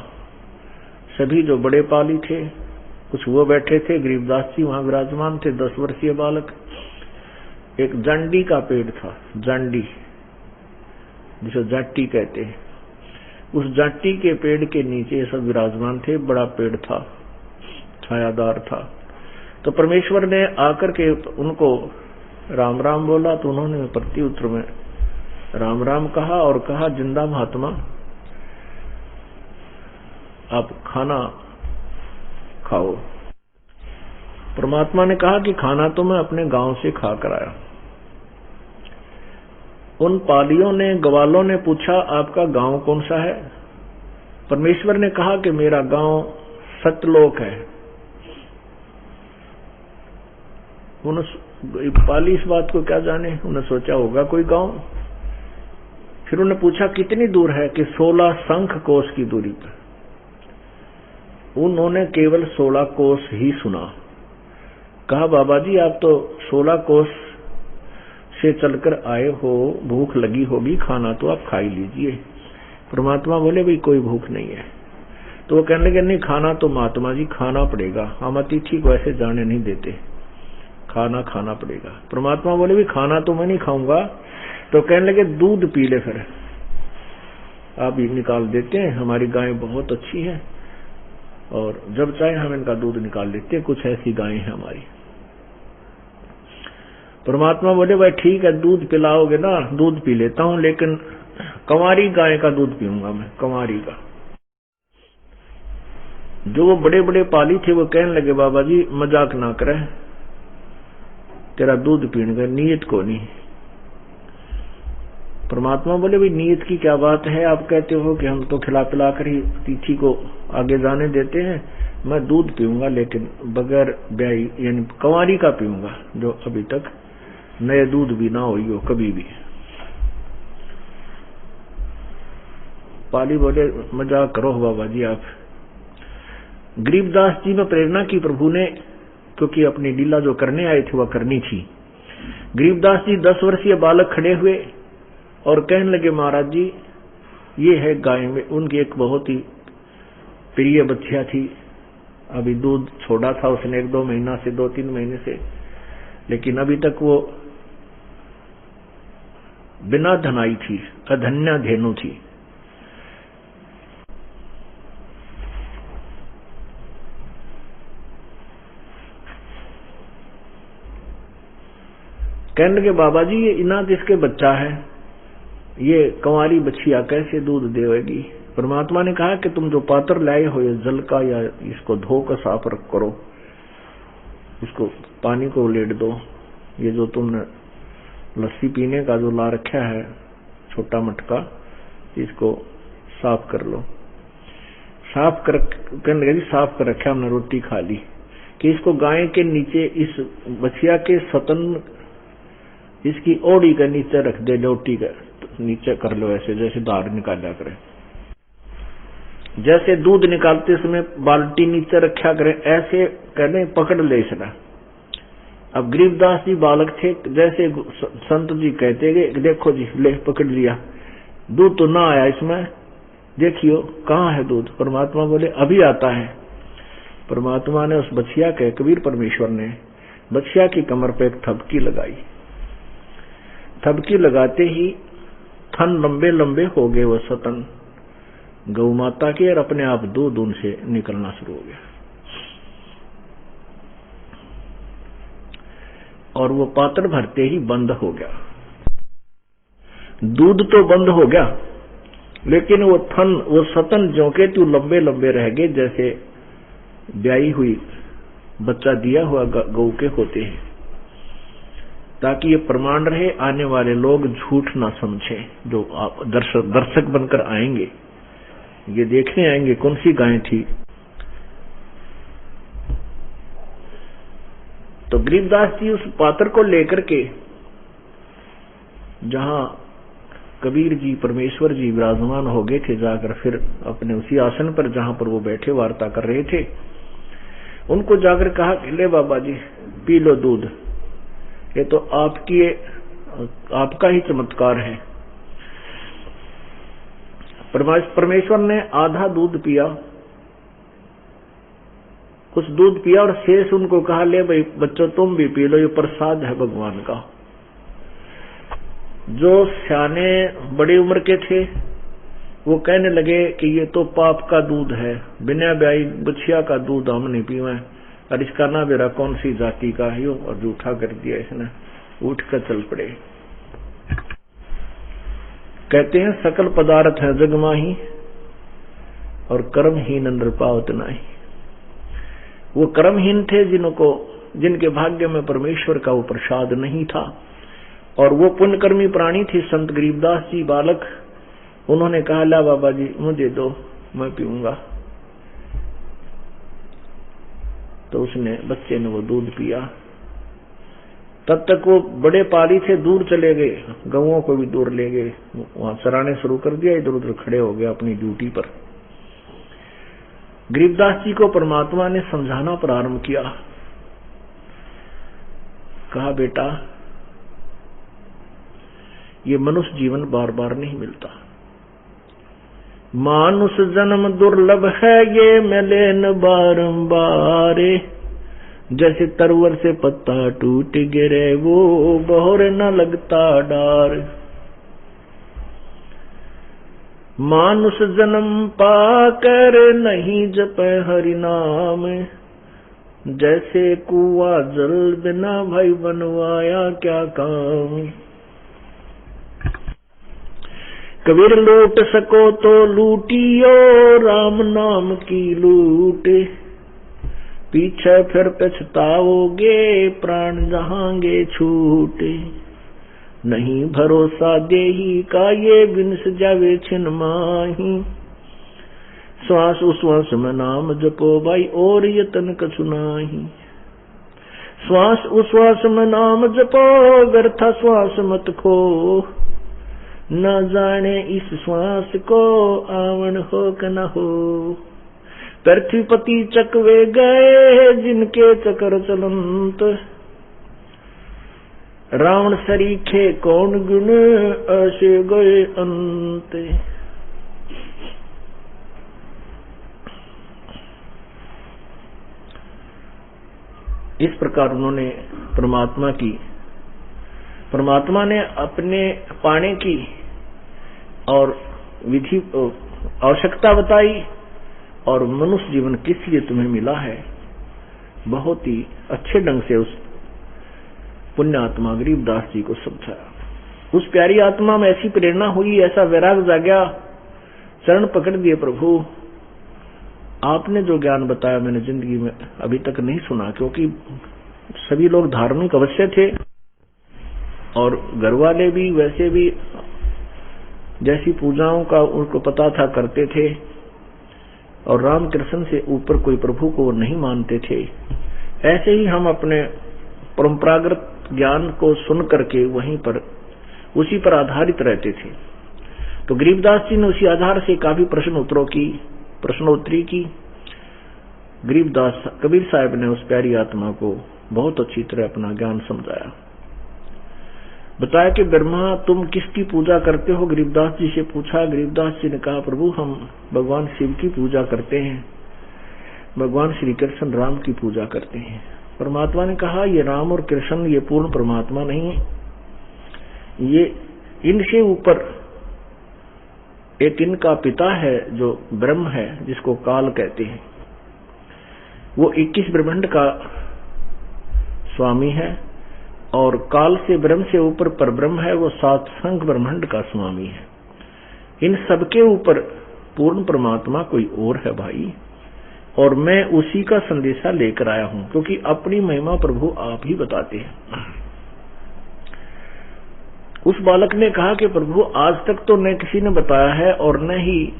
सभी जो बड़े पाली थे, कुछ वो बैठे थे, गरीबदास जी वहां विराजमान थे, 10 वर्षीय बालक। एक जांडी का पेड़ था, जांडी जिसे जाटी कहते हैं, उस जाटी के पेड़ के नीचे सब विराजमान थे। बड़ा पेड़ था, छायादार था। तो परमेश्वर ने आकर के उनको राम राम बोला, तो उन्होंने प्रत्युत्तर में राम राम कहा और कहा, जिंदा महात्मा आप खाना खाओ। परमात्मा ने कहा कि खाना तो मैं अपने गांव से खा कर आया। उन पालियों ने, ग्वालों ने पूछा, आपका गांव कौन सा है? परमेश्वर ने कहा कि मेरा गांव सतलोक है। पाली इस बात को क्या जाने, उन्हें सोचा होगा कोई गांव। फिर उन्होंने पूछा कितनी दूर है, कि 16 शंख कोस की दूरी पर। उन्होंने केवल 16 कोस ही सुना। कहा बाबा जी आप तो 16 कोस से चलकर आए हो, भूख लगी होगी, खाना तो आप खा ही लीजिए। परमात्मा बोले भाई कोई भूख नहीं है। तो वो कहने लगे नहीं, खाना तो महात्मा जी खाना पड़ेगा, हम अतिथि को ऐसे जाने नहीं देते, खाना खाना पड़ेगा। परमात्मा बोले भी खाना तो मैं नहीं खाऊंगा। तो कहने लगे दूध पी ले, फिर आप ही निकाल देते हैं, हमारी गायें बहुत अच्छी हैं और जब चाहे हम इनका दूध निकाल लेते हैं, कुछ ऐसी गायें हैं हमारी। परमात्मा बोले भाई ठीक है, दूध पिलाओगे ना, दूध पी लेता हूं, लेकिन कंवारी गाय का दूध पीऊंगा मैं, कंवारी का। जो वो बड़े बड़े पाली थे वो कहने लगे बाबा जी मजाक ना करे, तेरा दूध पीने का नीयत को नहीं। परमात्मा बोले भाई नीयत की क्या बात है, आप कहते हो कि हम तो खिला पिला कर ही अतिथि को आगे जाने देते हैं, मैं दूध पीऊंगा लेकिन बगैर ब्याई यानी कंवारी का पीऊंगा, जो अभी तक नए दूध भी ना हुई हो कभी भी। पाली बोले मजाक करो बाबा जी आप। गरीबदास जी में प्रेरणा की प्रभु ने, क्योंकि अपनी लीला जो करने आए थे वह करनी थी। गरीबदास जी 10 वर्षीय बालक खड़े हुए और कहने लगे महाराज जी ये है गाय में, उनकी एक बहुत ही प्रिय बच्चिया थी, अभी दूध छोड़ा था उसने 1-2 महीना से, 2-3 महीने से, लेकिन अभी तक वो बिना धनाई थी, अधन्या धेनु थी। कहने लगे बाबा जी ये इना किसके बच्चा है, ये कंवारी बच्चिया कैसे दूध देगी। परमात्मा ने कहा कि तुम जो पात्र लाए हो ये जल का, या इसको धोकर साफ करो, इसको पानी को लेट दो। ये जो तुमने लस्सी पीने का जो ला रखा है छोटा मटका, इसको साफ कर लो। साफ कर, कहने लगे साफ कर रखा, हमने रोटी खा ली, कि इसको गाय के नीचे इस बछिया के सतन इसकी ओड़ी के नीचे रख दे, लोटी के नीचे कर लो, ऐसे जैसे धार निकाला करे, जैसे दूध निकालते समय बाल्टी नीचे रखा करे, ऐसे कहने पकड़ ले इसने। अब गरीबदास जी बालक थे, जैसे संत जी कहते गए, देखो जी ले पकड़ लिया, दूध तो ना आया इसमें, देखियो कहाँ है दूध। परमात्मा बोले अभी आता है। परमात्मा ने उस बछिया के, कबीर परमेश्वर ने बछिया की कमर पे एक थपकी लगाई। थपकी लगाते ही थन लंबे लंबे हो गए वो सतन गौ माता के, और अपने आप दूध उनसे निकलना शुरू हो गया। और वो पात्र भरते ही बंद हो गया। दूध तो बंद हो गया, लेकिन वो थन, वो सतन जो के तू लंबे लंबे रह गए, जैसे ब्याई हुई बच्चा दिया हुआ गौ के होते हैं, ताकि ये प्रमाण रहे, आने वाले लोग झूठ ना समझे। जो आप दर्शक बनकर आएंगे, ये देखने आएंगे कौन सी गाय थी। तो गरीबदास जी उस पात्र को लेकर के, जहां कबीर जी परमेश्वर जी विराजमान हो गए थे, जाकर फिर अपने उसी आसन पर जहां पर वो बैठे वार्ता कर रहे थे, उनको जाकर कहा कि ले बाबा जी पी लो दूध, ये तो आपका ही चमत्कार है। परमेश्वर ने आधा दूध पिया, कुछ दूध पिया, और शेष उनको कहा ले भाई बच्चों तुम भी पी लो, ये प्रसाद है भगवान का। जो सियाने बड़ी उम्र के थे वो कहने लगे कि ये तो पाप का दूध है, बिना ब्याई बछिया का दूध हम नहीं पीवे, और इसका ना बेरा कौन सी जाति का है, और जूठा कर दिया इसने, उठ कर चल पड़े। कहते हैं सकल पदार्थ है जग माही, और कर्महीन नर पावत नाही। वो कर्महीन थे जिनके भाग्य में परमेश्वर का वो प्रसाद नहीं था, और वो पुण्यकर्मी प्राणी थे संत गरीबदास जी बालक। उन्होंने कहा ला बाबा जी मुझे दो, मैं पीऊंगा। तो उसने, बच्चे ने वो दूध पिया। तब तक वो बड़े पाली थे, दूर चले गए, गौओं को भी दूर ले गए, वहां चराने शुरू कर दिया, इधर उधर खड़े हो गए अपनी ड्यूटी पर। गरीबदास जी को परमात्मा ने समझाना प्रारंभ किया। कहा बेटा ये मनुष्य जीवन बार बार नहीं मिलता, मानुष जन्म दुर्लभ है, ये मिले न बारंबार। जैसे तरवर से पत्ता टूट गिरे, वो बहोर न लगता डार। मानुष जन्म पाकर नहीं जपे हरि नाम, जैसे कुआ जल बिना भाई बनवाया क्या काम। कबीर लूट सको तो लूटियो, राम नाम की लूट, पीछे फिर पछताओगे, प्राण जहांगे छूट। नहीं भरोसा देही का, ये बिनस जावे छिन माही। श्वास उश्वास में नाम जपो भाई, और यतन कछु नाही। श्वास उश्वास में नाम जपो, व्यर्था श्वास मत खो। न जाने इस श्वास को आवन हो क न हो। पृथ्वीपति चकवे गए, जिनके चक्र चलंत। रावण सरीखे कौन गुण, ऐसे गए अंत। इस प्रकार उन्होंने परमात्मा ने अपने पाने की और विधि आवश्यकता बताई, और मनुष्य जीवन किस लिए तुम्हें मिला है, बहुत ही अच्छे ढंग से उस पुण्य आत्मा गरीबदास जी को समझाया। उस प्यारी आत्मा में ऐसी प्रेरणा हुई, ऐसा वैराग जागा, चरण पकड़ दिए। प्रभु आपने जो ज्ञान बताया मैंने जिंदगी में अभी तक नहीं सुना, क्योंकि सभी लोग धार्मिक अवश्य थे, और घर वाले भी वैसे भी जैसी पूजाओं का उनको पता था करते थे, और रामकृष्ण से ऊपर कोई प्रभु को नहीं मानते थे। ऐसे ही हम अपने परंपरागत ज्ञान को सुन करके वहीं पर उसी पर आधारित रहते थे। तो गरीबदास जी ने उसी आधार से काफी प्रश्नोत्तरी की। गरीबदास कबीर साहब ने उस प्यारी आत्मा को बहुत अच्छी तरह अपना ज्ञान समझाया, बताया कि ब्रह्मा तुम किसकी पूजा करते हो? गरीबदास जी से पूछा। गरीबदास जी ने कहा, प्रभु हम भगवान शिव की पूजा करते हैं, भगवान श्री कृष्ण राम की पूजा करते हैं। परमात्मा ने कहा, ये राम और कृष्ण ये पूर्ण परमात्मा नहीं है, ये इनसे ऊपर एक इनका पिता है जो ब्रह्म है, जिसको काल कहते हैं। वो 21 ब्रह्मांड का स्वामी है और काल से ब्रह्म से ऊपर परब्रह्म है, वो 7 संख्य ब्रह्मांड का स्वामी है। इन सबके ऊपर पूर्ण परमात्मा कोई और है भाई, और मैं उसी का संदेशा लेकर आया हूं, क्योंकि अपनी महिमा प्रभु आप ही बताते हैं। उस बालक ने कहा कि प्रभु आज तक तो न किसी ने बताया है और न ही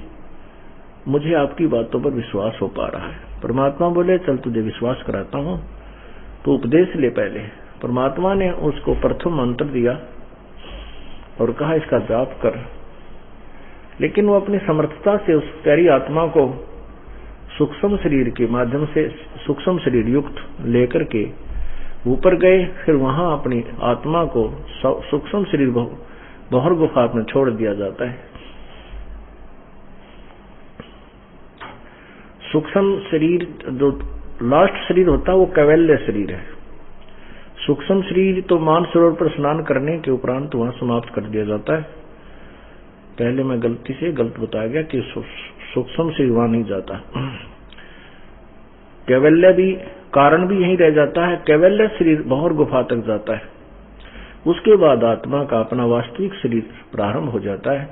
मुझे आपकी बातों पर विश्वास हो पा रहा है। परमात्मा बोले, चल तुझे विश्वास कराता हूं, तो उपदेश ले पहले। परमात्मा ने उसको प्रथम मंत्र दिया और कहा इसका जाप कर, लेकिन वो अपनी समर्थता से उस प्यारी आत्मा को सूक्ष्म शरीर के माध्यम से सूक्ष्म शरीर युक्त लेकर के ऊपर गए। फिर वहां अपनी आत्मा को सूक्ष्म शरीर बहर गुफा में छोड़ दिया जाता है। सूक्ष्म शरीर जो लास्ट शरीर होता है वो कैवल्य शरीर है। सूक्ष्म शरीर तो मानसरोवर पर स्नान करने के उपरांत वहां समाप्त कर दिया जाता है। पहले मैं गलती से गलत बताया गया कि सूक्ष्म शरीर वहां नहीं जाता, कैवल्य भी कारण भी यहीं रह जाता है। कैवल्य शरीर बहर गुफा तक जाता है, उसके बाद आत्मा का अपना वास्तविक शरीर प्रारंभ हो जाता है।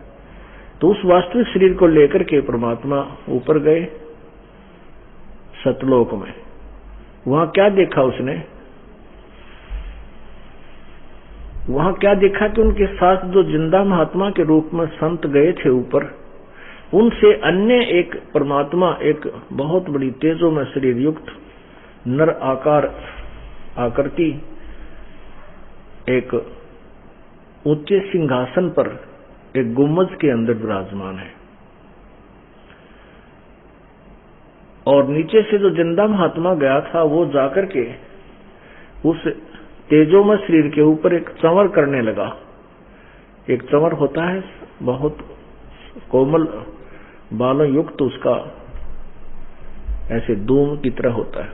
तो उस वास्तविक शरीर को लेकर के परमात्मा ऊपर गए सतलोक में। वहां क्या देखा उसने? वहां क्या देखा कि उनके साथ जो जिंदा महात्मा के रूप में संत गए थे ऊपर, उनसे अन्य एक परमात्मा, एक बहुत बड़ी तेजों में शरीर युक्त नर आकृति, एक ऊंचे सिंहासन पर एक गुम्बद के अंदर विराजमान है। और नीचे से जो जिंदा महात्मा गया था वो जाकर के उस तेजोमय शरीर के ऊपर एक चंवर करने लगा। एक चंवर होता है बहुत कोमल बालों युक्त, उसका ऐसे धूम की तरह होता है।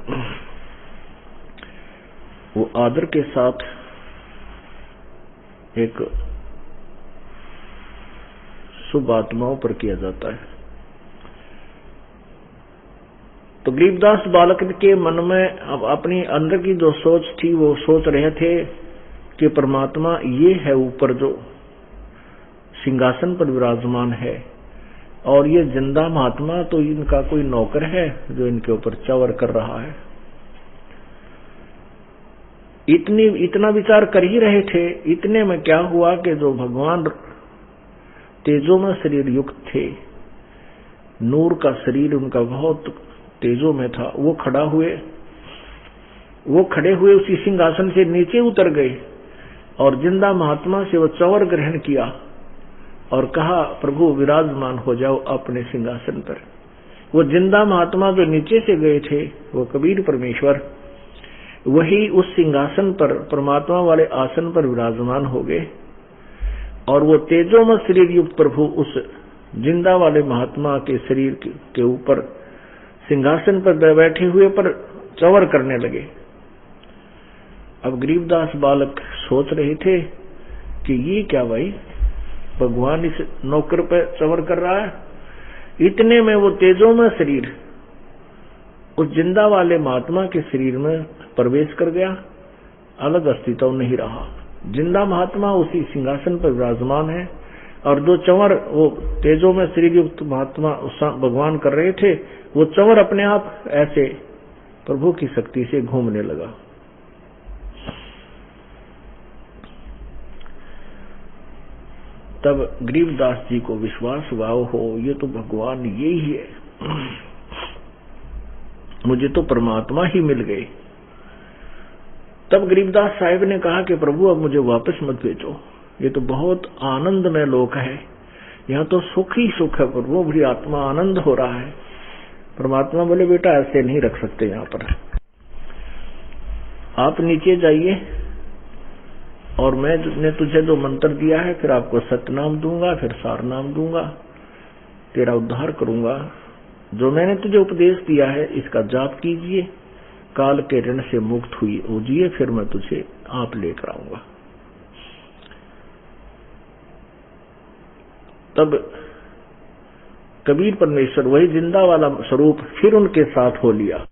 वो आदर के साथ एक शुभ आत्माओं पर किया जाता है। तो गरीबदास बालक के मन में अब अपनी अंदर की जो सोच थी वो सोच रहे थे कि परमात्मा ये है ऊपर जो सिंहासन पर विराजमान है, और ये जिंदा महात्मा तो इनका कोई नौकर है जो इनके ऊपर चवर कर रहा है। इतना विचार कर ही रहे थे। इतने में क्या हुआ कि जो भगवान तेजों में शरीर युक्त थे, नूर का शरीर उनका बहुत तेजों में था, वो खड़े हुए उसी सिंहासन से नीचे उतर गए और जिंदा महात्मा से वो चंवर ग्रहण किया और कहा, प्रभु विराजमान हो जाओ अपने सिंहासन पर। वो जिंदा महात्मा जो नीचे से गए थे, वो कबीर परमेश्वर, वही उस सिंहासन पर परमात्मा वाले आसन पर विराजमान हो गए। और वो तेजोमय शरीर युक्त प्रभु उस जिंदा वाले महात्मा के शरीर के ऊपर सिंहासन पर बैठे हुए पर चंवर करने लगे। अब गरीबदास बालक सोच रहे थे कि ये क्या भाई, भगवान इस नौकर पे चंवर कर रहा है। इतने में वो तेजोमय शरीर उस जिंदा वाले महात्मा के शरीर में प्रवेश कर गया, अलग अस्तित्व नहीं रहा। जिंदा महात्मा उसी सिंहासन पर विराजमान है और जो चंवर वो तेजों में शरीर युक्त महात्मा भगवान कर रहे थे, वो चंवर अपने आप ऐसे प्रभु की शक्ति से घूमने लगा। तब गरीबदास जी को विश्वास हुआ, हो ये तो भगवान यही है, मुझे तो परमात्मा ही मिल गए। तब गरीबदास साहिब ने कहा कि प्रभु अब मुझे वापस मत भेजो, ये तो बहुत आनंदमय लोक है, यहाँ तो सुख ही सुख है प्रभु, बड़ी आत्मा आनंद हो रहा है। परमात्मा बोले बेटा ऐसे नहीं रख सकते, यहाँ पर आप नीचे जाइए और मैंने तुझे जो मंत्र दिया है फिर आपको सतनाम दूंगा, फिर सार नाम दूंगा, तेरा उद्धार करूंगा। जो मैंने तुझे उपदेश दिया है इसका जाप कीजिए, काल के ऋण से मुक्त हुई होजिए, फिर मैं तुझे आप लेकर आऊंगा। तब कबीर परमेश्वर वही जिंदा वाला स्वरूप फिर उनके साथ हो लिया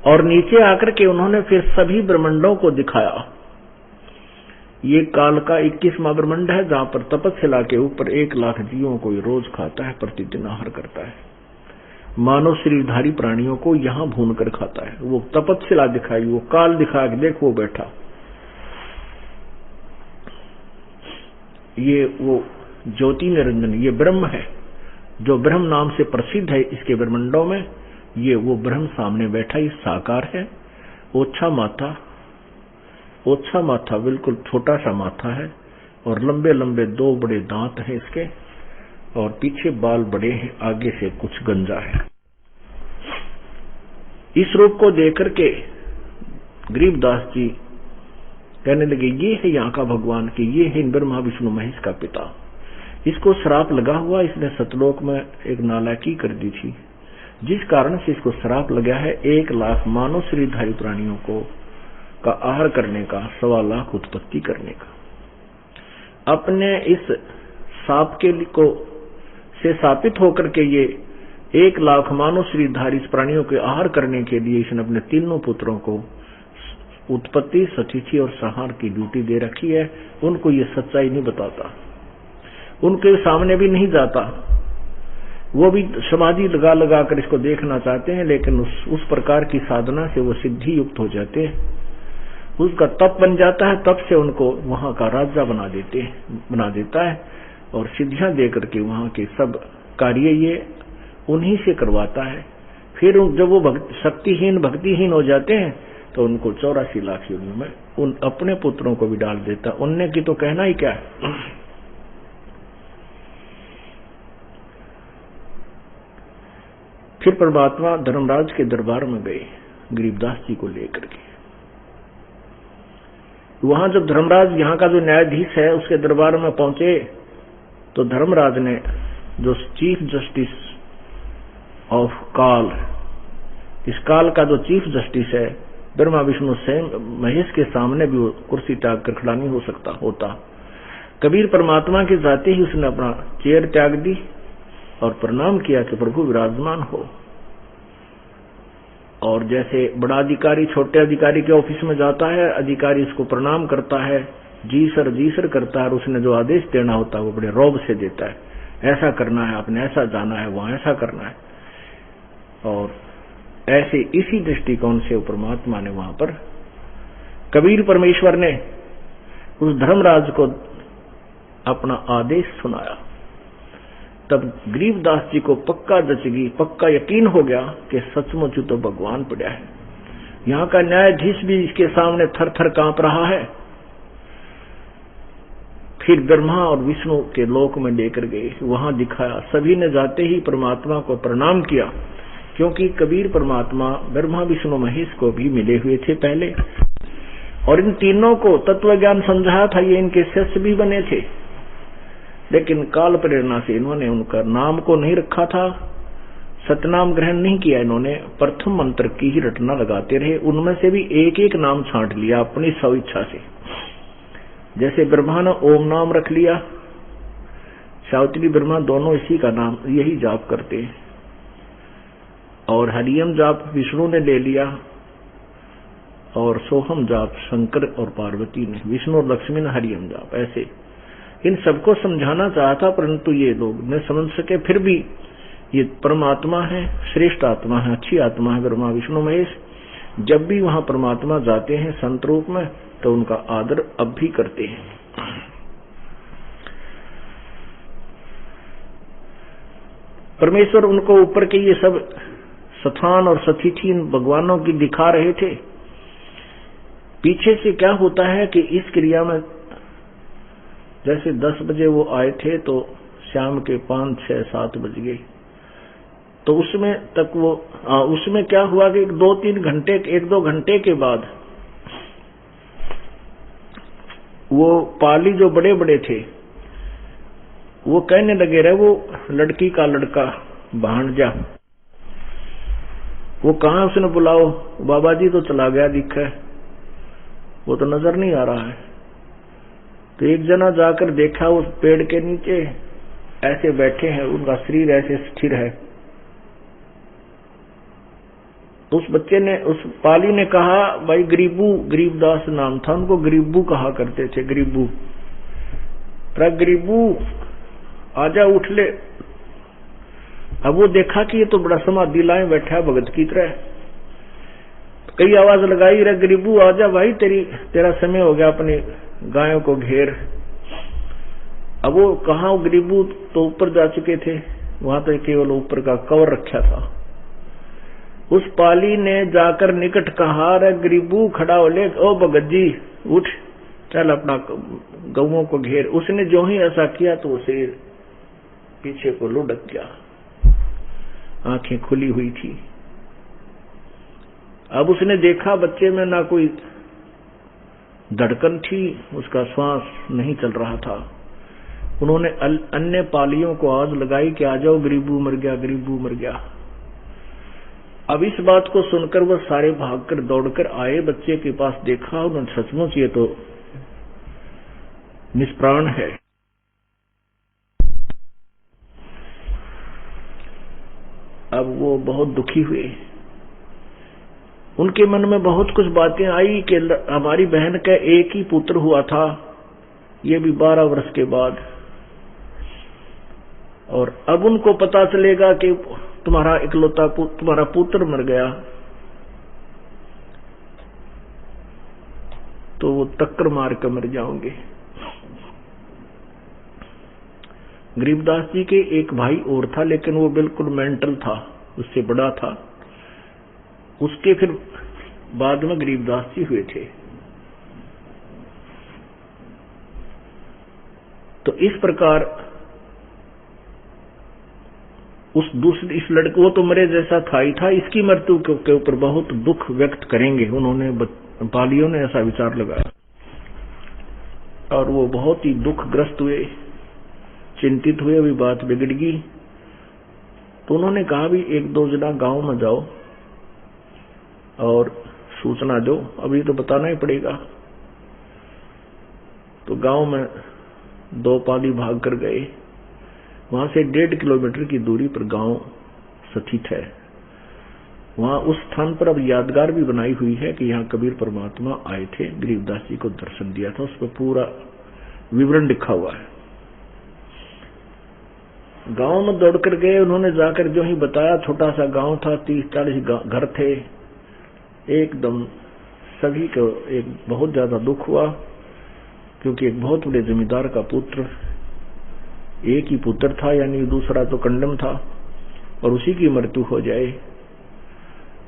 और नीचे आकर के उन्होंने फिर सभी ब्रह्मांडों को दिखाया। ये काल का 21वां ब्रह्मांड है जहां पर तपस्या के ऊपर 1 लाख जीवों को रोज खाता है, प्रतिदिन आहार करता है। मानव शरीरधारी प्राणियों को यहां भून कर खाता है। वो तपस्या दिखाई, वो काल दिखा के देख वो बैठा। ये वो ज्योति निरंजन, ये ब्रह्म है जो ब्रह्म नाम से प्रसिद्ध है इसके ब्रह्मांडों में। ये वो ब्रह्म सामने बैठा ही साकार है। ओछा माथा बिल्कुल छोटा सा माथा है और लंबे लंबे 2 बड़े दांत हैं इसके, और पीछे बाल बड़े हैं, आगे से कुछ गंजा है। इस रूप को देख करके गरीबदास जी कहने लगे ये है यहाँ का भगवान की, ये है ब्रह्मा विष्णु महेश का पिता। इसको श्राप लगा हुआ, इसने सतलोक में एक नालायकी कर दी थी जिस कारण से इसको श्राप लगा है 1 लाख मानव शरीरधारी प्राणियों को का आहार करने का, 1.25 लाख उत्पत्ति करने का। अपने इस साप के को से स्थापित होकर के ये 1 लाख मानव शरीरधारी प्राणियों के आहार करने के लिए इसने अपने तीनों पुत्रों को उत्पत्ति, सतिथि और संहार की ड्यूटी दे रखी है। उनको ये सच्चाई नहीं बताता, उनके सामने भी नहीं जाता। वो भी समाधि लगा लगा कर इसको देखना चाहते हैं, लेकिन उस प्रकार की साधना से वो सिद्धि युक्त हो जाते हैं, उसका तप बन जाता है, तब से उनको वहां का राजा बना देता है और सिद्धियां दे करके वहां के सब कार्य ये उन्हीं से करवाता है। फिर जब वो शक्तिहीन भक्तिहीन हो जाते हैं तो उनको 84 लाख योनियों में उन अपने पुत्रों को भी डाल देता। उनने की तो कहना ही क्या है। फिर परमात्मा धर्मराज के दरबार में गए गरीबदास जी को लेकर के। वहां जब धर्मराज यहाँ का जो न्यायाधीश है उसके दरबार में पहुंचे तो धर्मराज ने जो चीफ जस्टिस ऑफ काल, इस काल का जो चीफ जस्टिस है, ब्रह्मा विष्णु महेश के सामने भी वो कुर्सी त्याग कर खड़ा नहीं हो सकता होता। कबीर परमात्मा के जाते ही उसने अपना चेयर त्याग दी और प्रणाम किया कि प्रभु विराजमान हो। और जैसे बड़ा अधिकारी छोटे अधिकारी के ऑफिस में जाता है, अधिकारी इसको प्रणाम करता है, जी सर करता है, और उसने जो आदेश देना होता है वो बड़े रौब से देता है, ऐसा करना है, आपने ऐसा जाना है, वहां ऐसा करना है। और ऐसे इसी दृष्टिकोण से परमात्मा ने वहां पर कबीर परमेश्वर ने उस धर्मराज को अपना आदेश सुनाया। तब गरीबदास जी को पक्का जचगी, पक्का यकीन हो गया कि सचमुच तो भगवान पड़ा है। यहाँ का न्यायाधीश भी इसके सामने थर थर कांप रहा है। फिर ब्रह्मा और विष्णु के लोक में लेकर गए, वहां दिखाया। सभी ने जाते ही परमात्मा को प्रणाम किया, क्योंकि कबीर परमात्मा ब्रह्मा विष्णु महेश को भी मिले हुए थे पहले, और इन तीनों को तत्व ज्ञान समझाया था। ये इनके शिष्य भी बने थे, लेकिन काल प्रेरणा से इन्होंने उनका नाम को नहीं रखा था, सतनाम ग्रहण नहीं किया। इन्होंने प्रथम मंत्र की ही रटना लगाते रहे। उनमें से भी एक एक नाम छांट लिया अपनी स्वेच्छा से। जैसे ब्रह्मा ने ओम नाम रख लिया, सावित्री ब्रह्मा दोनों इसी का नाम यही जाप करते हैं। और हरियम जाप विष्णु ने ले लिया, और सोहम जाप शंकर और पार्वती ने, विष्णु और लक्ष्मी ने हरियम जाप। ऐसे इन सबको समझाना चाहा था, परंतु ये लोग न समझ सके। फिर भी ये परमात्मा है, श्रेष्ठ आत्मा है, अच्छी आत्मा है ब्रह्मा विष्णु महेश। जब भी वहां परमात्मा जाते हैं संत रूप में तो उनका आदर अब भी करते हैं। परमेश्वर उनको ऊपर के ये सब स्थान और सतिथि इन भगवानों की दिखा रहे थे। पीछे से क्या होता है कि इस क्रिया में जैसे 10 बजे वो आए थे तो शाम के 5, 6, 7 बज गए, तो उसमें तक वो उसमें क्या हुआ कि 1-2 घंटे के बाद वो पाली जो बड़े बड़े थे वो कहने लगे रहे, वो लड़की का लड़का भांजा, वो कहाँ, उसने बुलाओ, बाबा जी तो चला गया दिखा है, वो तो नजर नहीं आ रहा है। तो एक जना जाकर देखा, उस पेड़ के नीचे ऐसे बैठे हैं, उनका शरीर ऐसे स्थिर है। तो उस बच्चे ने, उस पाली ने कहा, भाई गरीबदास नाम था, उनको गरीबू कहा करते थे, गरीबू, गरीबू आजा उठ ले। अब वो देखा कि ये तो बड़ा समाधि लाए बैठा है भगत की तरह, कई आवाज लगाई, रे गरीबू आजा भाई, तेरा समय हो गया, अपनी गायों को घेर। अब वो कहा, गरीबू तो ऊपर जा चुके थे, वहां तो केवल ऊपर का कवर रखा था। उस पाली ने जाकर निकट कहा, रे गरीबू खड़ा हो ले, ओ भगत जी उठ, चल अपना गौओं को घेर। उसने जो ही ऐसा किया तो उसे पीछे को लुढ़क गया, आंखें खुली हुई थी। अब उसने देखा बच्चे में ना कोई धड़कन थी, उसका श्वास नहीं चल रहा था। उन्होंने अन्य पालियों को आवाज लगाई कि आ जाओ, गरीबू मर गया, गरीबू मर गया। अब इस बात को सुनकर वह सारे भागकर दौड़कर आए, बच्चे के पास देखा, उन्होंने सचमुच ये तो निष्प्राण है। अब वो बहुत दुखी हुए, उनके मन में बहुत कुछ बातें आई कि हमारी बहन का एक ही पुत्र हुआ था, ये भी 12 वर्ष के बाद, और अब उनको पता चलेगा कि तुम्हारा इकलौता तुम्हारा पुत्र मर गया, तो वो टक्कर मार कर मर जाओगे। गरीबदास जी के एक भाई और था, लेकिन वो बिल्कुल मेंटल था, उससे बड़ा था। उसके फिर बाद में गरीबदास जी हुए थे। तो इस प्रकार इस लड़के, वो तो मरे जैसा था ही था, इसकी मृत्यु के ऊपर बहुत दुख व्यक्त करेंगे, उन्होंने पालियों ने ऐसा विचार लगाया, और वो बहुत ही दुखग्रस्त हुए, चिंतित हुए, अभी बात बिगड़ गई। तो उन्होंने कहा भी 1-2 जना गांव में जाओ और सूचना दो, अभी तो बताना ही पड़ेगा। तो गांव में 2 पाली भाग कर गए, वहां से 1.5 किलोमीटर की दूरी पर गांव स्थित है। वहां उस स्थान पर अब यादगार भी बनाई हुई है कि यहाँ कबीर परमात्मा आए थे, गरीबदास जी को दर्शन दिया था, उस पर पूरा विवरण लिखा हुआ है। गांव में दौड़कर गए, उन्होंने जाकर जो ही बताया, छोटा सा गांव था, 30-40 घर थे। एकदम सभी को एक बहुत ज्यादा दुख हुआ, क्योंकि एक बहुत बड़े जमींदार का पुत्र, एक ही पुत्र था, यानी दूसरा तो कंडम था, और उसी की मृत्यु हो जाए।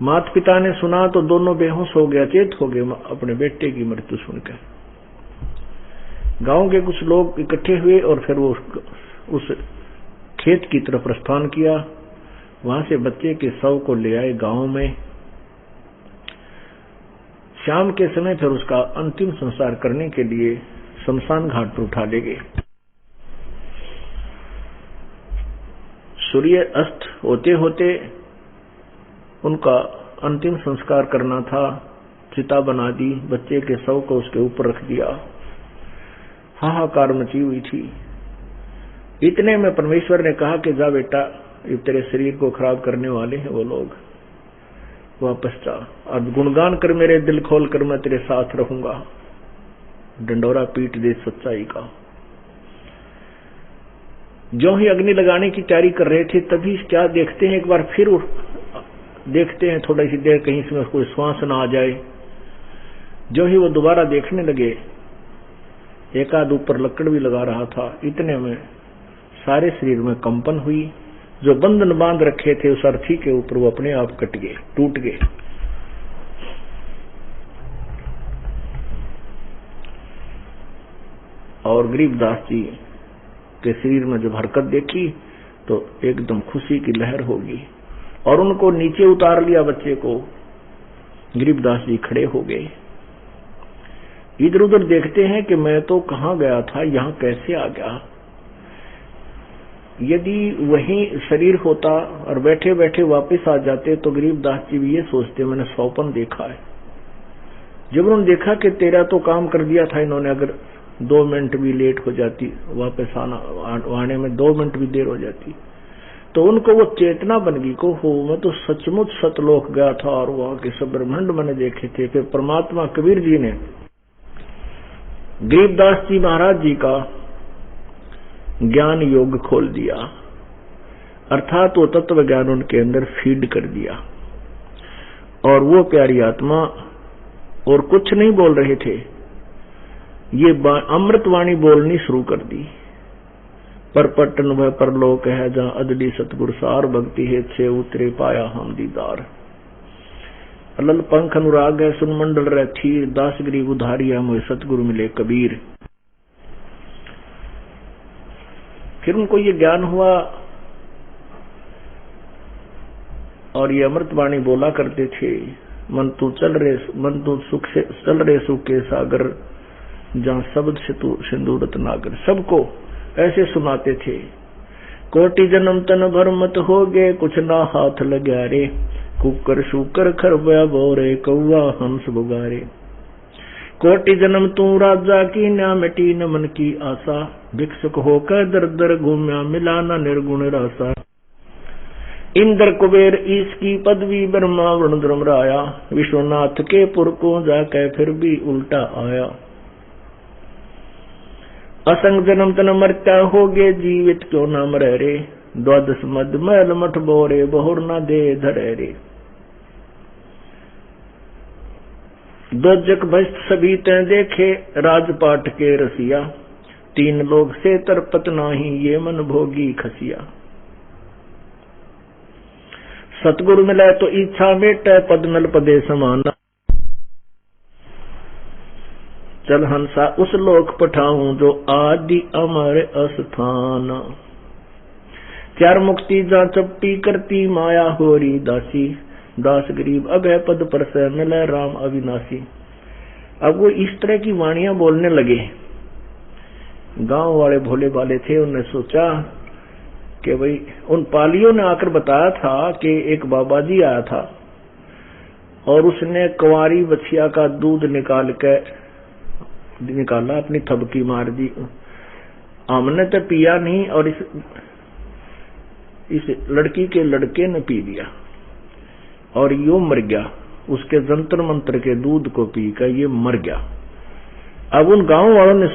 माता पिता ने सुना तो दोनों बेहोश हो गया, चेत हो गए अपने बेटे की मृत्यु सुनकर। गांव के कुछ लोग इकट्ठे हुए और फिर वो उस खेत की तरफ प्रस्थान किया। वहां से बच्चे के शव को ले आए गांव में। शाम के समय फिर उसका अंतिम संस्कार करने के लिए शमशान घाट पर उठा ले गए। सूर्य अस्त होते होते उनका अंतिम संस्कार करना था। चिता बना दी, बच्चे के शव को उसके ऊपर रख दिया। हाहाकार मची हुई थी। इतने में परमेश्वर ने कहा कि जा बेटा, ये तेरे शरीर को खराब करने वाले हैं वो लोग, वापस जा, अब गुणगान कर मेरे दिल खोल कर, मैं तेरे साथ रहूंगा। डंडोरा पीट दे सच्चाई का। जो ही अग्नि लगाने की तैयारी कर रहे थे, तभी क्या देखते हैं, एक बार फिर देखते हैं थोड़ी सी देर कहीं इसमें कोई श्वास ना आ जाए। जो ही वो दोबारा देखने लगे, एक आध ऊपर लकड़ भी लगा रहा था। इतने में सारे शरीर में कंपन हुई। जो बंधन बांध रखे थे उस अर्थी के ऊपर, वो अपने आप कट गए, टूट गए। और गरीबदास जी के शरीर में जब हरकत देखी तो एकदम खुशी की लहर होगी और उनको नीचे उतार लिया बच्चे को। गरीबदास जी खड़े हो गए, इधर उधर देखते हैं कि मैं तो कहाँ गया था, यहाँ कैसे आ गया। यदि वही शरीर होता और बैठे बैठे वापस आ जाते तो गरीबदास जी भी ये सोचते मैंने स्वप्न देखा है। जब उन्होंने देखा कि तेरा तो काम कर दिया था इन्होंने, अगर 2 मिनट भी लेट हो जाती वापस आने में 2 मिनट भी देर हो जाती तो उनको वो चेतना बन गई को हो मैं तो सचमुच सतलोक गया था और वहां के सब ब्रह्मांड मैंने देखे थे। फिर परमात्मा कबीर जी ने गरीबदास जी महाराज जी का ज्ञान योग खोल दिया, अर्थात वो तत्व ज्ञान उनके अंदर फीड कर दिया और वो प्यारी आत्मा और कुछ नहीं बोल रहे थे, ये अमृतवाणी बोलनी शुरू कर दी। पर पटन वह परलोक है जहां अदली सतगुर सार, भक्ति है छे उतरे पाया हम दीदार। अलल पंख अनुराग है सुन मंडल रह थीर, दास गरीब उधारिया मोह सतगुरु मिले कबीर। फिर उनको ये ज्ञान हुआ और ये अमृतवाणी बोला करते थे, मन तू सुख से चल रे सुख के सागर, जहां शब्द से तू सिंदूरत नागर। सबको ऐसे सुनाते थे। कोटि जन्म तन भर मत हो गए, कुछ ना हाथ लग्या रे, कुकर शुकर खरबया बोरे, कौआ हंस बुगारे। कोटि जन्म तू राजा की, ना मिटी न मन की आशा, भिक्षुक होकर दर दर घूम्या, मिला न निर्गुण रासा। इंद्र कुबेर ईश की पदवी, ब्रह्मा वरुण धर्मराया, विश्वनाथ के पुर को जाके फिर भी उल्टा आया। असंग जन्म तन मरता हो गए, जीवित क्यों न मरे रे, द्वादश मद मैल मठ बोरे, बहुर न दे धरे रे। दोजक भस्त सभी तय देखे, राजपाट के रसिया, 3 लोग से तरपत नाही, ये मन भोगी खसिया। सतगुरु मिले तो इच्छा मेटे, पद नल पदे समाना, चल हंसा उस लोक पठाऊं, जो आदि अमर अस्थान। 4 मुक्ति जा चप्पी करती, माया होरी दासी, दास गरीब अभय पद पर से मिले राम अविनाशी। अब वो इस तरह की वाणियां बोलने लगे। गांव वाले भोले भाले थे, उन्होंने सोचा कि भाई उन पालियों ने आकर बताया था कि एक बाबा जी आया था और उसने कुंवारी बछिया का दूध निकाला, अपनी थबकी मार दी। हमने तो पिया नहीं और इस लड़की के लड़के ने पी लिया और यो मर गया, उसके जंतर मंत्र के दूध को पीकर ये मर गया। अब उन गांव वालों ने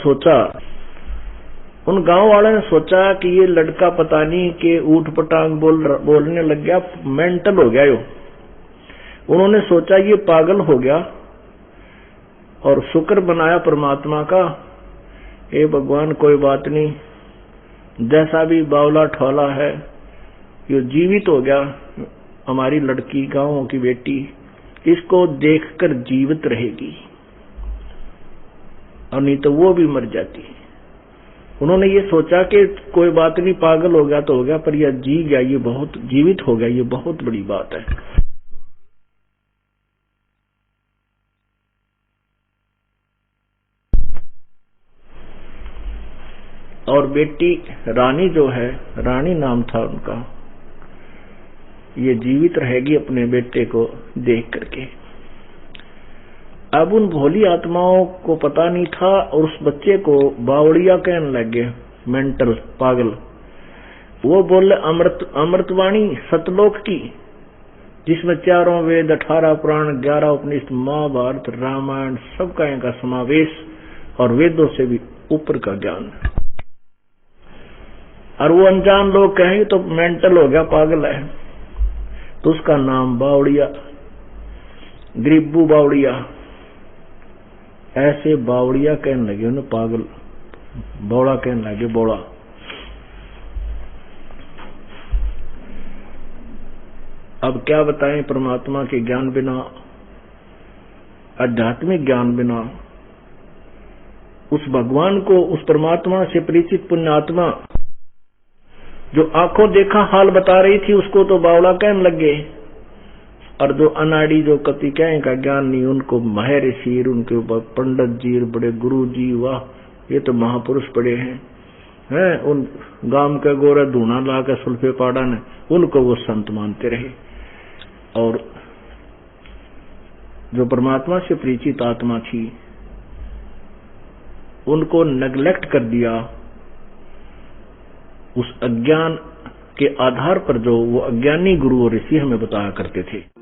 सोचा कि ये लड़का पता नहीं कि ऊट पटांग बोलने लग गया, मेंटल हो गया यो। उन्होंने सोचा ये पागल हो गया और शुक्र बनाया परमात्मा का, हे भगवान कोई बात नहीं, जैसा भी बावला ठोला है ये जीवित हो गया, हमारी लड़की गांवों की बेटी इसको देखकर जीवित रहेगी और नहीं तो वो भी मर जाती। उन्होंने ये सोचा कि कोई बात नहीं, पागल हो गया तो हो गया, पर यह जी गया, ये बहुत जीवित हो गया, ये बहुत बड़ी बात है। और बेटी रानी जो है, रानी नाम था उनका, ये जीवित रहेगी अपने बेटे को देख करके। अब उन भोली आत्माओं को पता नहीं था और उस बच्चे को बावड़िया कहने लगे, मेंटल पागल। वो बोले अमृतवाणी सतलोक की, जिसमें 4 वेद, 18 पुराण, 11 उपनिषद, महाभारत, रामायण सबका इनका समावेश और वेदों से भी ऊपर का ज्ञान। और वो अनजान लोग कहेंगे तो मेंटल हो गया, पागल है, तो उसका नाम बावड़िया, गरीबू बावड़िया, ऐसे बावड़िया कहने लगे उन्हें, पागल बौड़ा कहने लगे, बौड़ा। अब क्या बताएं, परमात्मा के ज्ञान बिना, आध्यात्मिक ज्ञान बिना उस भगवान को, उस परमात्मा से परिचित पुण्यात्मा जो आंखों देखा हाल बता रही थी, उसको तो बावड़ा कहने लग गए। और जो अनाड़ी, जो कति कहें का ज्ञान नहीं, उनको महर्षि, उनके ऊपर पंडित जी, बड़े गुरु जी, वाह ये तो महापुरुष पड़े हैं, उन गांव के गोरा धूना ला के सुल्फे पाड़ा ने, उनको वो संत मानते रहे। और जो परमात्मा से परिचित आत्मा थी, उनको नेग्लेक्ट कर दिया। उस अज्ञान के आधार पर जो वो अज्ञानी गुरु और ऋषि हमें बताया करते थे।